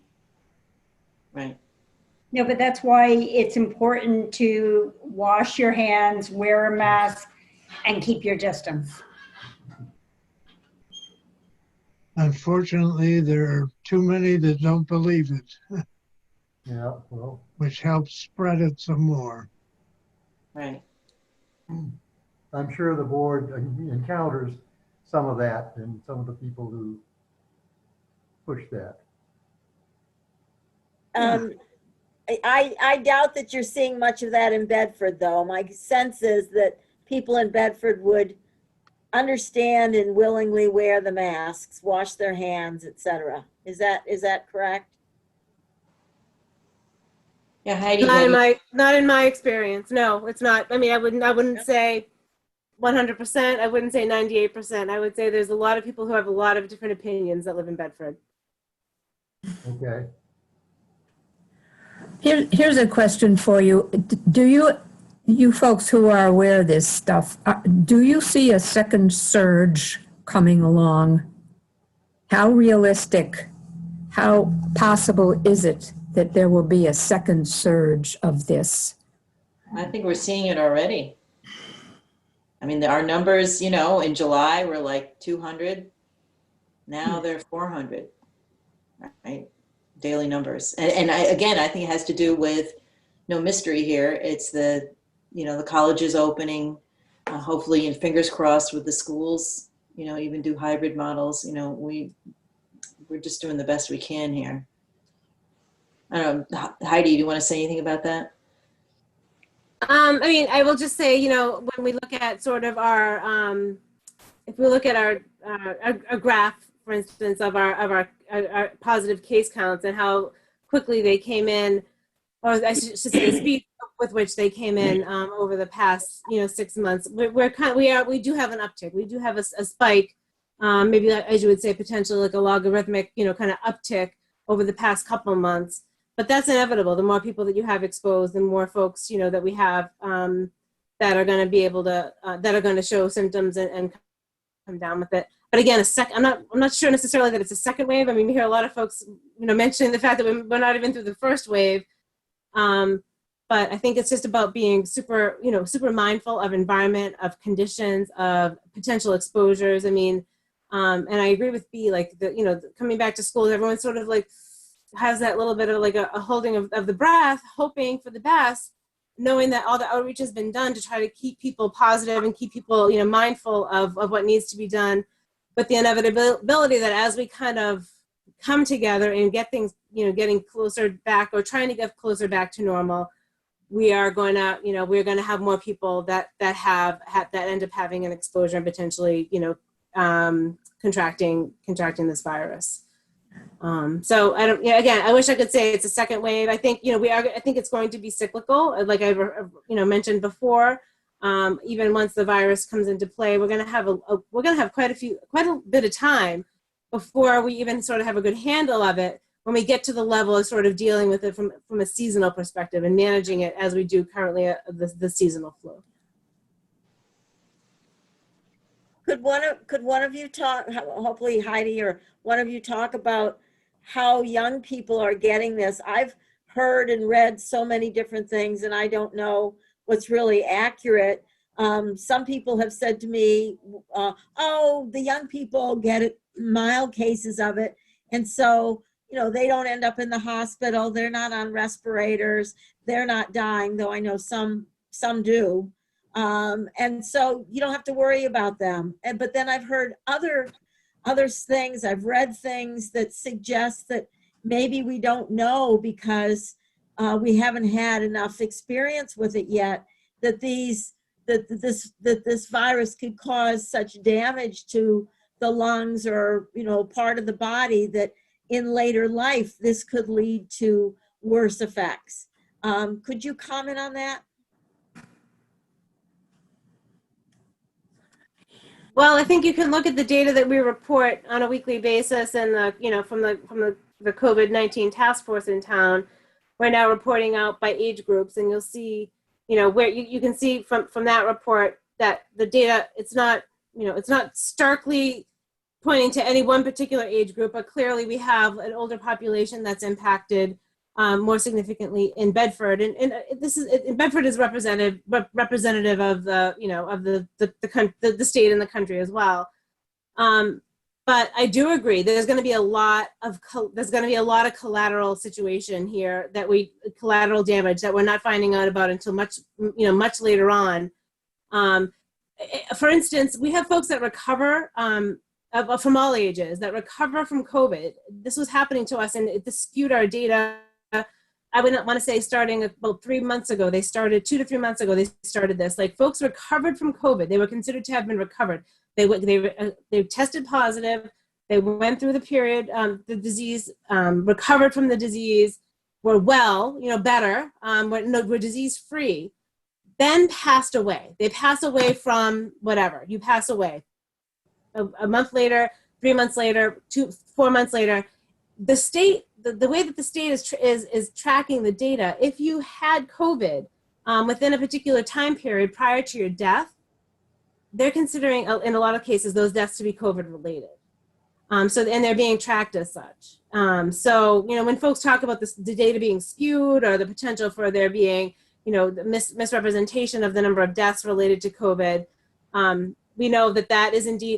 [SPEAKER 15] Right.
[SPEAKER 16] No, but that's why it's important to wash your hands, wear a mask, and keep your distance.
[SPEAKER 14] Unfortunately, there are too many that don't believe it.
[SPEAKER 5] Yeah, well.
[SPEAKER 14] Which helps spread it some more.
[SPEAKER 15] Right.
[SPEAKER 5] I'm sure the board encounters some of that and some of the people who push that.
[SPEAKER 1] I doubt that you're seeing much of that in Bedford, though. My sense is that people in Bedford would understand and willingly wear the masks, wash their hands, etc. Is that correct?
[SPEAKER 15] Yeah, Heidi.
[SPEAKER 17] Not in my experience. No, it's not. I mean, I wouldn't say 100%. I wouldn't say 98%. I would say there's a lot of people who have a lot of different opinions that live in Bedford.
[SPEAKER 5] Okay.
[SPEAKER 9] Here's a question for you. Do you folks who are aware of this stuff, do you see a second surge coming along? How realistic, how possible is it that there will be a second surge of this?
[SPEAKER 15] I think we're seeing it already. I mean, our numbers, in July were like 200. Now they're 400, right? Daily numbers. And I think it has to do with no mystery here. It's the colleges opening, hopefully, and fingers crossed with the schools, even do hybrid models. We're just doing the best we can here. I don't know, Heidi, do you want to say anything about that?
[SPEAKER 17] I mean, I will just say, when we look at sort of our, if we look at our graph, for instance, of our positive case counts and how quickly they came in, or I should say the speed with which they came in over the past 6 months, we do have an uptick. We do have a spike, maybe as you would say, potentially like a logarithmic kind of uptick over the past couple of months. But that's inevitable. The more people that you have exposed, the more folks that we have that are going to be able to that are going to show symptoms and come down with it. But again, I'm not sure necessarily that it's a second wave. I mean, we hear a lot of folks mentioning the fact that we're not even through the first wave. But I think it's just about being super mindful of environment, of conditions, of potential exposures. I mean, and I agree with B, like coming back to school, everyone sort of like has that little bit of like a holding of the breath, hoping for the best, knowing that all the outreach has been done to try to keep people positive and keep people mindful of what needs to be done. But the inevitability that as we kind of come together and get things getting closer back, or trying to get closer back to normal, we are going to we're going to have more people that end up having an exposure and potentially contracting this virus. So I wish I could say it's a second wave. I think I think it's going to be cyclical, like I mentioned before. Even once the virus comes into play, we're going to have quite a bit of time before we even sort of have a good handle of it, when we get to the level of sort of dealing with it from a seasonal perspective and managing it as we do currently the seasonal flu.
[SPEAKER 1] Could one of you talk, hopefully Heidi or one of you, talk about how young people are getting this? I've heard and read so many different things, and I don't know what's really accurate. Some people have said to me, oh, the young people get it, mild cases of it, and so they don't end up in the hospital, they're not on respirators, they're not dying, though I know some do. And so you don't have to worry about them. But then I've heard other things, I've read things that suggest that maybe we don't know because we haven't had enough experience with it yet, that this virus could cause such damage to the lungs or part of the body that in later life this could lead to worse effects. Could you comment on that?
[SPEAKER 17] Well, I think you can look at the data that we report on a weekly basis, and from the COVID-19 task force in town. We're now reporting out by age groups, and you'll see, where you can see from that report that the data, it's not starkly pointing to any one particular age group, but clearly we have an older population that's impacted more significantly in Bedford, and Bedford is representative of the state and the country as well. But I do agree there's going to be a lot of collateral situation here, collateral damage that we're not finding out about until much later on. For instance, we have folks that recover from all ages that recover from COVID. This was happening to us, and it skewed our data. I would not want to say starting about 3 months ago. They started 2 to 3 months ago. They started this. Like, folks recovered from COVID. They were considered to have been recovered. They tested positive. They went through the period, the disease, recovered from the disease, were well, better, were disease free, then passed away. They pass away from whatever. You pass away. A month later, 3 months later, 4 months later, the state the way that the state is tracking the data, if you had COVID within a particular time period prior to your death, they're considering, in a lot of cases, those deaths to be COVID related. And they're being tracked as such. So, when folks talk about this, the data being skewed or the potential for there being, the misrepresentation of the number of deaths related to COVID, we know that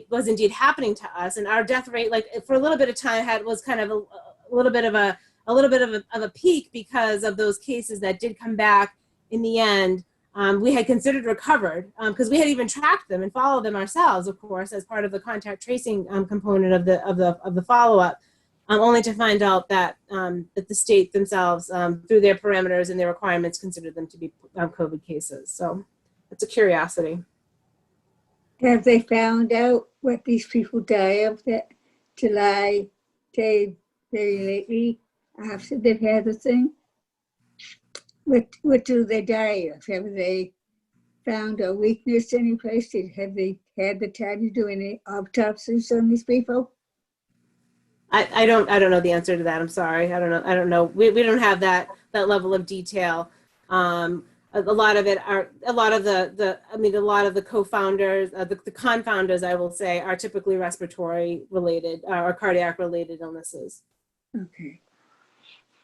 [SPEAKER 17] was indeed happening to us, and our death rate, like for a little bit of time, was kind of a little bit of a peak because of those cases that did come back in the end. We had considered recovered because we had even tracked them and followed them ourselves, of course, as part of the contact tracing component of the follow-up, only to find out that that the state themselves, through their parameters and their requirements, considered them to be COVID cases. So it's a curiosity.
[SPEAKER 18] Have they found out what these people die of that July day very lately after they've had the thing? What do they die of? Have they found a weakness any place? Have they had the time to do any autopsies on these people?
[SPEAKER 17] I don't know the answer to that. I'm sorry. I don't know. We don't have that level of detail. A lot of the co-founders, the confounders, I will say, are typically respiratory related or cardiac related illnesses.
[SPEAKER 18] Okay.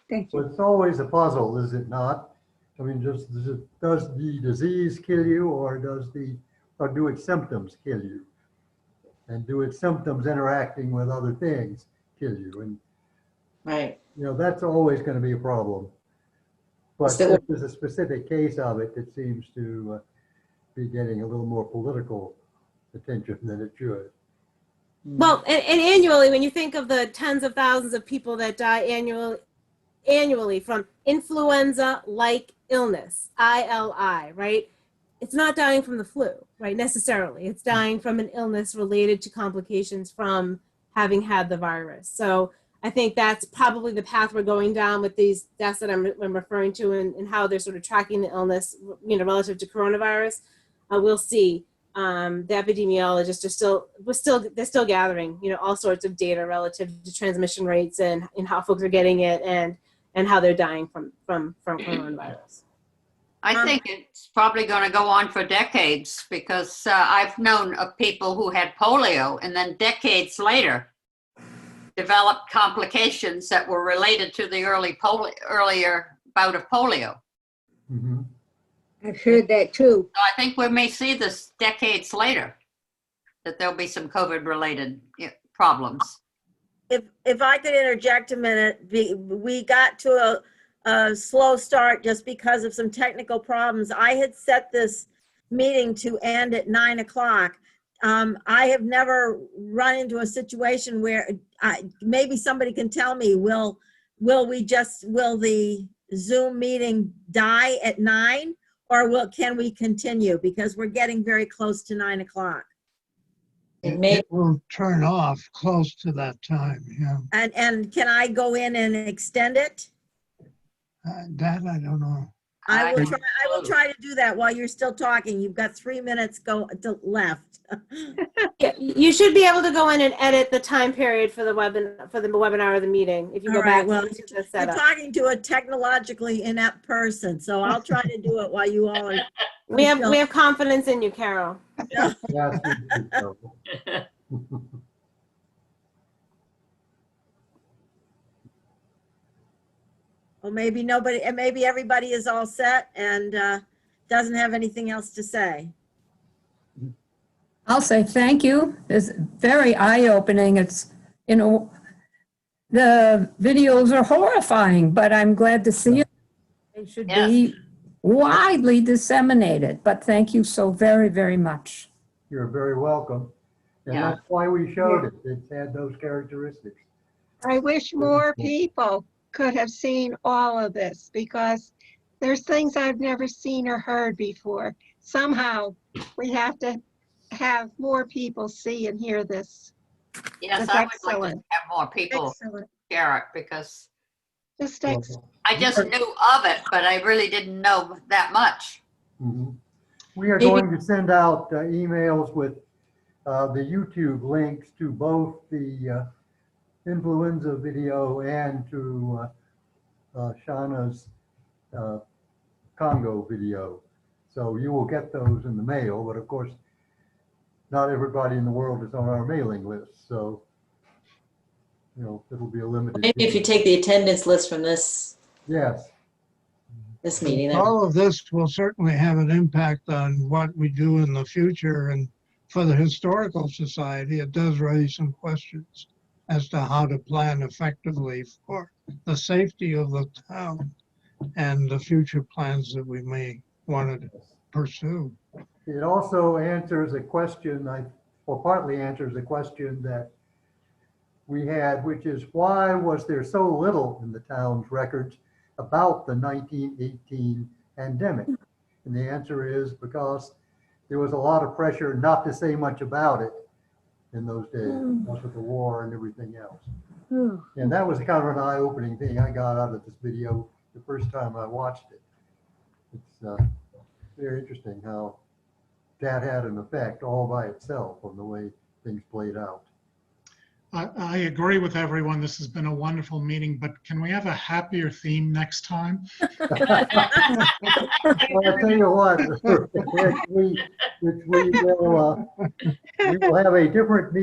[SPEAKER 18] Thank you.
[SPEAKER 5] Well, it's always a puzzle, is it not? I mean, does the disease kill you, or do its symptoms kill you? And do its symptoms interacting with other things kill you? And
[SPEAKER 15] right,
[SPEAKER 5] that's always going to be a problem. But if there's a specific case of it that seems to be getting a little more political attention than it should.
[SPEAKER 17] Well, and annually, when you think of the tens of thousands of people that die annually from influenza-like illness, ILI, right? It's not dying from the flu, right, necessarily. It's dying from an illness related to complications from having had the virus. So I think that's probably the path we're going down with these deaths that I'm referring to, and how they're sort of tracking the illness, relative to coronavirus. We'll see. The epidemiologists they're still gathering, all sorts of data relative to transmission rates and how folks are getting it and how they're dying from coronavirus.
[SPEAKER 19] I think it's probably going to go on for decades, because I've known of people who had polio and then decades later developed complications that were related to the earlier bout of polio.
[SPEAKER 18] Mm-hmm. I've heard that too.
[SPEAKER 19] So I think we may see this decades later, that there'll be some COVID-related problems.
[SPEAKER 1] If I could interject a minute, we got to a slow start just because of some technical problems. I had set this meeting to end at 9 o'clock. I have never run into a situation where maybe somebody can tell me, will the Zoom meeting die at 9, or can we continue? Because we're getting very close to 9 o'clock.
[SPEAKER 14] It will turn off close to that time, yeah.
[SPEAKER 1] And can I go in and extend it?
[SPEAKER 14] That I don't know.
[SPEAKER 1] I will try to do that while you're still talking. You've got 3 minutes left.
[SPEAKER 17] Yeah, you should be able to go in and edit the time period for the webinar or the meeting if you go back.
[SPEAKER 1] Well,
[SPEAKER 17] to the
[SPEAKER 1] you're
[SPEAKER 17] setup.
[SPEAKER 1] talking to a technologically inept person, so I'll try to do it while you all are.
[SPEAKER 17] We have confidence in you, Carol.
[SPEAKER 1] Yeah. Well, maybe everybody is all set and doesn't have anything else to say.
[SPEAKER 9] I'll say thank you. It's very eye-opening. It's, the videos are horrifying, but I'm glad to see it. They should be widely disseminated, but thank you so very, very much.
[SPEAKER 5] You're very welcome. And that's why we showed it. It's had those characteristics.
[SPEAKER 11] I wish more people could have seen all of this, because there's things I've never seen or heard before. Somehow we have to have more people see and hear this.
[SPEAKER 19] Yes,
[SPEAKER 11] That's
[SPEAKER 19] I would
[SPEAKER 11] excellent.
[SPEAKER 19] like to have more people share it, because
[SPEAKER 11] I
[SPEAKER 19] just knew of it, but I really didn't know that much.
[SPEAKER 5] Mm-hmm. We are going to send out emails with the YouTube links to both the influenza video and to Shauna's Congo video. So you will get those in the mail, but of course, not everybody in the world is on our mailing list. So, you know, it'll be a limited.
[SPEAKER 15] Maybe if you take the attendance list from this.
[SPEAKER 5] Yes.
[SPEAKER 15] This meeting.
[SPEAKER 14] All of this will certainly have an impact on what we do in the future. And for the Historical Society, it does raise some questions as to how to plan effectively for the safety of the town and the future plans that we may want to pursue.
[SPEAKER 5] It also answers a question, or partly answers a question that we had, which is why was there so little in the town's records about the 1918 pandemic? And the answer is because there was a lot of pressure not to say much about it in those days because of the war and everything else. And that was kind of an eye-opening thing I got out of this video the first time I watched it. It's very interesting how that had an effect all by itself on the way things played out.
[SPEAKER 20] I agree with everyone. This has been a wonderful meeting, but can we have a happier theme next time?
[SPEAKER 5] Well, I'll tell you what, we will have a different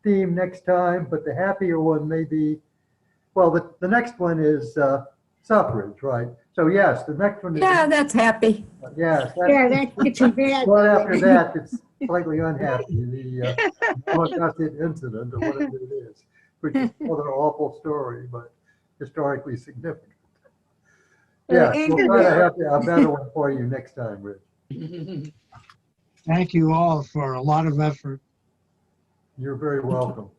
[SPEAKER 5] theme next time, but the happier one may be, well, the next one is suffrage, right? So yes, the next one is.
[SPEAKER 9] Yeah, that's happy.
[SPEAKER 5] Yes.
[SPEAKER 18] Yeah, that gets you bad.
[SPEAKER 5] Right after that, it's slightly unhappy, the Holocaust incident or whatever it is, which is another awful story, but historically significant. Yeah, we'll try to have a better one for you next time, Rich.
[SPEAKER 14] Thank you all for a lot of effort.
[SPEAKER 5] You're very welcome.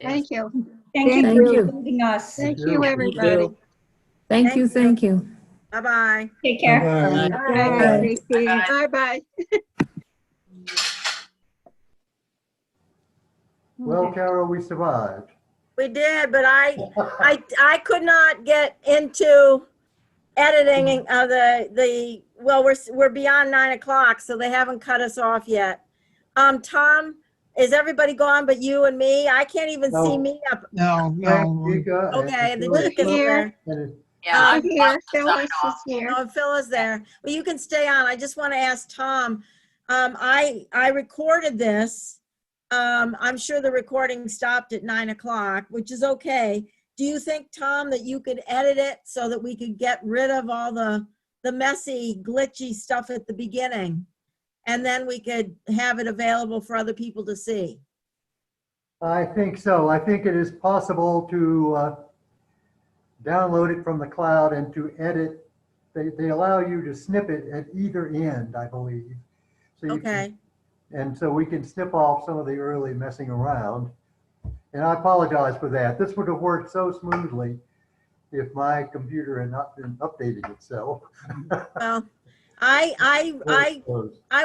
[SPEAKER 11] Thank you.
[SPEAKER 16] Thank you
[SPEAKER 9] Thank
[SPEAKER 16] for
[SPEAKER 9] you.
[SPEAKER 16] including us.
[SPEAKER 11] Thank you, everybody.
[SPEAKER 9] Thank you, thank you.
[SPEAKER 1] Bye-bye.
[SPEAKER 16] Take care.
[SPEAKER 11] Bye-bye.
[SPEAKER 5] Well, Carol, we survived.
[SPEAKER 1] We did, but I could not get into editing of the well, we're beyond 9 o'clock, so they haven't cut us off yet. Tom, is everybody gone but you and me? I can't even see me up.
[SPEAKER 14] No.
[SPEAKER 1] Okay, the Chica's there.
[SPEAKER 19] Yeah,
[SPEAKER 11] I'm here. Phyllis is here.
[SPEAKER 1] Oh, Phyllis there. Well, you can stay on. I just want to ask Tom. I recorded this. I'm sure the recording stopped at 9 o'clock, which is okay. Do you think, Tom, that you could edit it so that we could get rid of all the messy, glitchy stuff at the beginning? And then we could have it available for other people to see.
[SPEAKER 5] I think so. I think it is possible to download it from the cloud and to edit. They allow you to snip it at either end, I believe. So you
[SPEAKER 1] Okay.
[SPEAKER 5] And so we can snip off some of the early messing around. And I apologize for that. This would have worked so smoothly if my computer had not been updating itself.
[SPEAKER 1] Well, I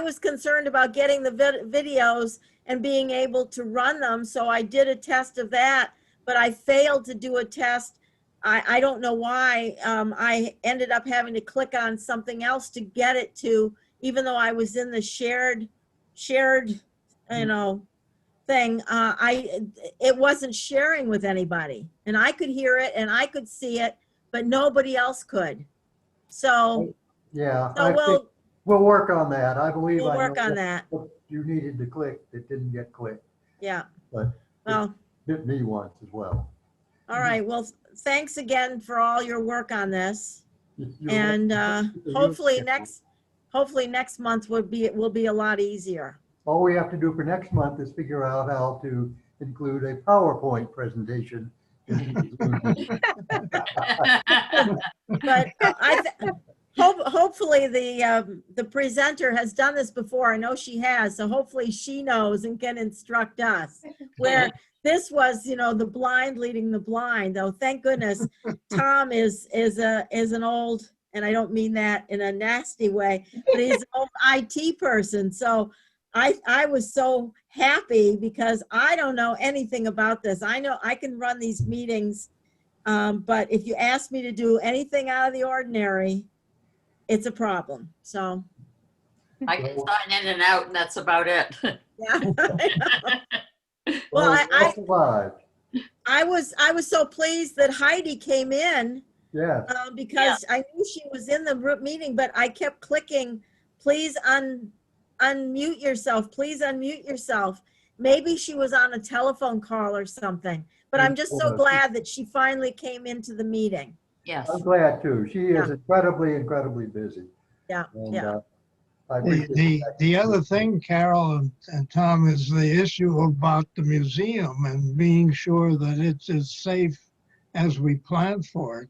[SPEAKER 1] was concerned about getting the videos and being able to run them, so I did a test of that, but I failed to do a test. I don't know why. I ended up having to click on something else to get it to, even though I was in the shared, you know, thing. It wasn't sharing with anybody, and I could hear it and I could see it, but nobody else could. So
[SPEAKER 5] yeah,
[SPEAKER 1] so
[SPEAKER 5] I think we'll work on that. I believe
[SPEAKER 1] we'll
[SPEAKER 5] I
[SPEAKER 1] work
[SPEAKER 5] know
[SPEAKER 1] on
[SPEAKER 5] what
[SPEAKER 1] that.
[SPEAKER 5] you needed to click that didn't get clicked,
[SPEAKER 1] Yeah.
[SPEAKER 5] but
[SPEAKER 1] Well,
[SPEAKER 5] it bit me once as well.
[SPEAKER 1] all right. Well, thanks again for all your work on this.
[SPEAKER 5] You're
[SPEAKER 1] And
[SPEAKER 5] welcome.
[SPEAKER 1] hopefully next month will be a lot easier.
[SPEAKER 5] All we have to do for next month is figure out how to include a PowerPoint presentation.
[SPEAKER 1] But hopefully the presenter has done this before. I know she has, so hopefully she knows and can instruct us. Where this was, you know, the blind leading the blind. Though, thank goodness, Tom is an old, and I don't mean that in a nasty way, but he's an old IT person. So I was so happy because I don't know anything about this. I know I can run these meetings, but if you ask me to do anything out of the ordinary, it's a problem. So
[SPEAKER 19] I can sign in and out, and that's about it.
[SPEAKER 1] yeah. Well, I was so pleased that Heidi came in
[SPEAKER 5] Yeah.
[SPEAKER 1] because I knew she was in the meeting, but I kept clicking, please unmute yourself, please unmute yourself. Maybe she was on a telephone call or something, but I'm just so glad that she finally came into the meeting.
[SPEAKER 19] Yes.
[SPEAKER 5] I'm glad too. She is incredibly busy.
[SPEAKER 1] Yeah,
[SPEAKER 5] And, I appreciate
[SPEAKER 14] The other thing, Carol and Tom, is the issue about the museum and being sure that it's as safe as we plan for it.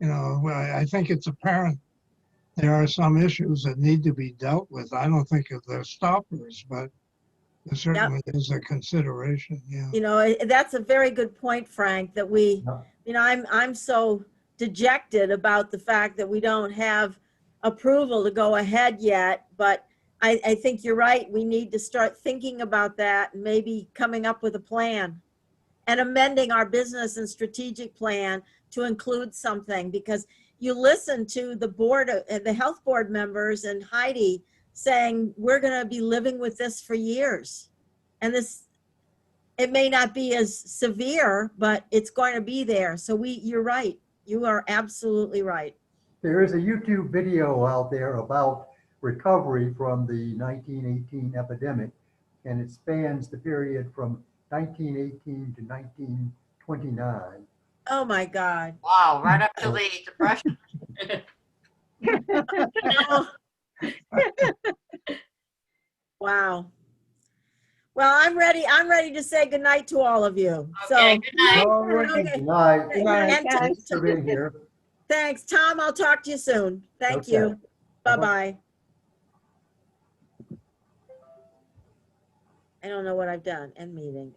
[SPEAKER 14] You know, I think it's apparent there are some issues that need to be dealt with. I don't think they're stoppers, but there certainly is a consideration. Yeah.
[SPEAKER 1] You know, that's a very good point, Frank, that we, you know, I'm so dejected about the fact that we don't have approval to go ahead yet, but I think you're right. We need to start thinking about that and maybe coming up with a plan and amending our business and strategic plan to include something, because you listen to the board, the health board members and Heidi saying, we're going to be living with this for years. And this, it may not be as severe, but it's going to be there. So you're right. You are absolutely right.
[SPEAKER 5] There is a YouTube video out there about recovery from the 1918 epidemic, and it spans the period from 1918 to 1929.
[SPEAKER 1] Oh my God.
[SPEAKER 19] Wow, right up to the Depression.
[SPEAKER 1] Wow. Well, I'm ready to say goodnight to all of you.
[SPEAKER 19] Okay, good night.
[SPEAKER 5] All right, good night.
[SPEAKER 1] Good night.
[SPEAKER 5] Thanks for being here.
[SPEAKER 1] Thanks, Tom. I'll talk to you soon. Thank you. Bye-bye. I don't know what I've done. End meeting.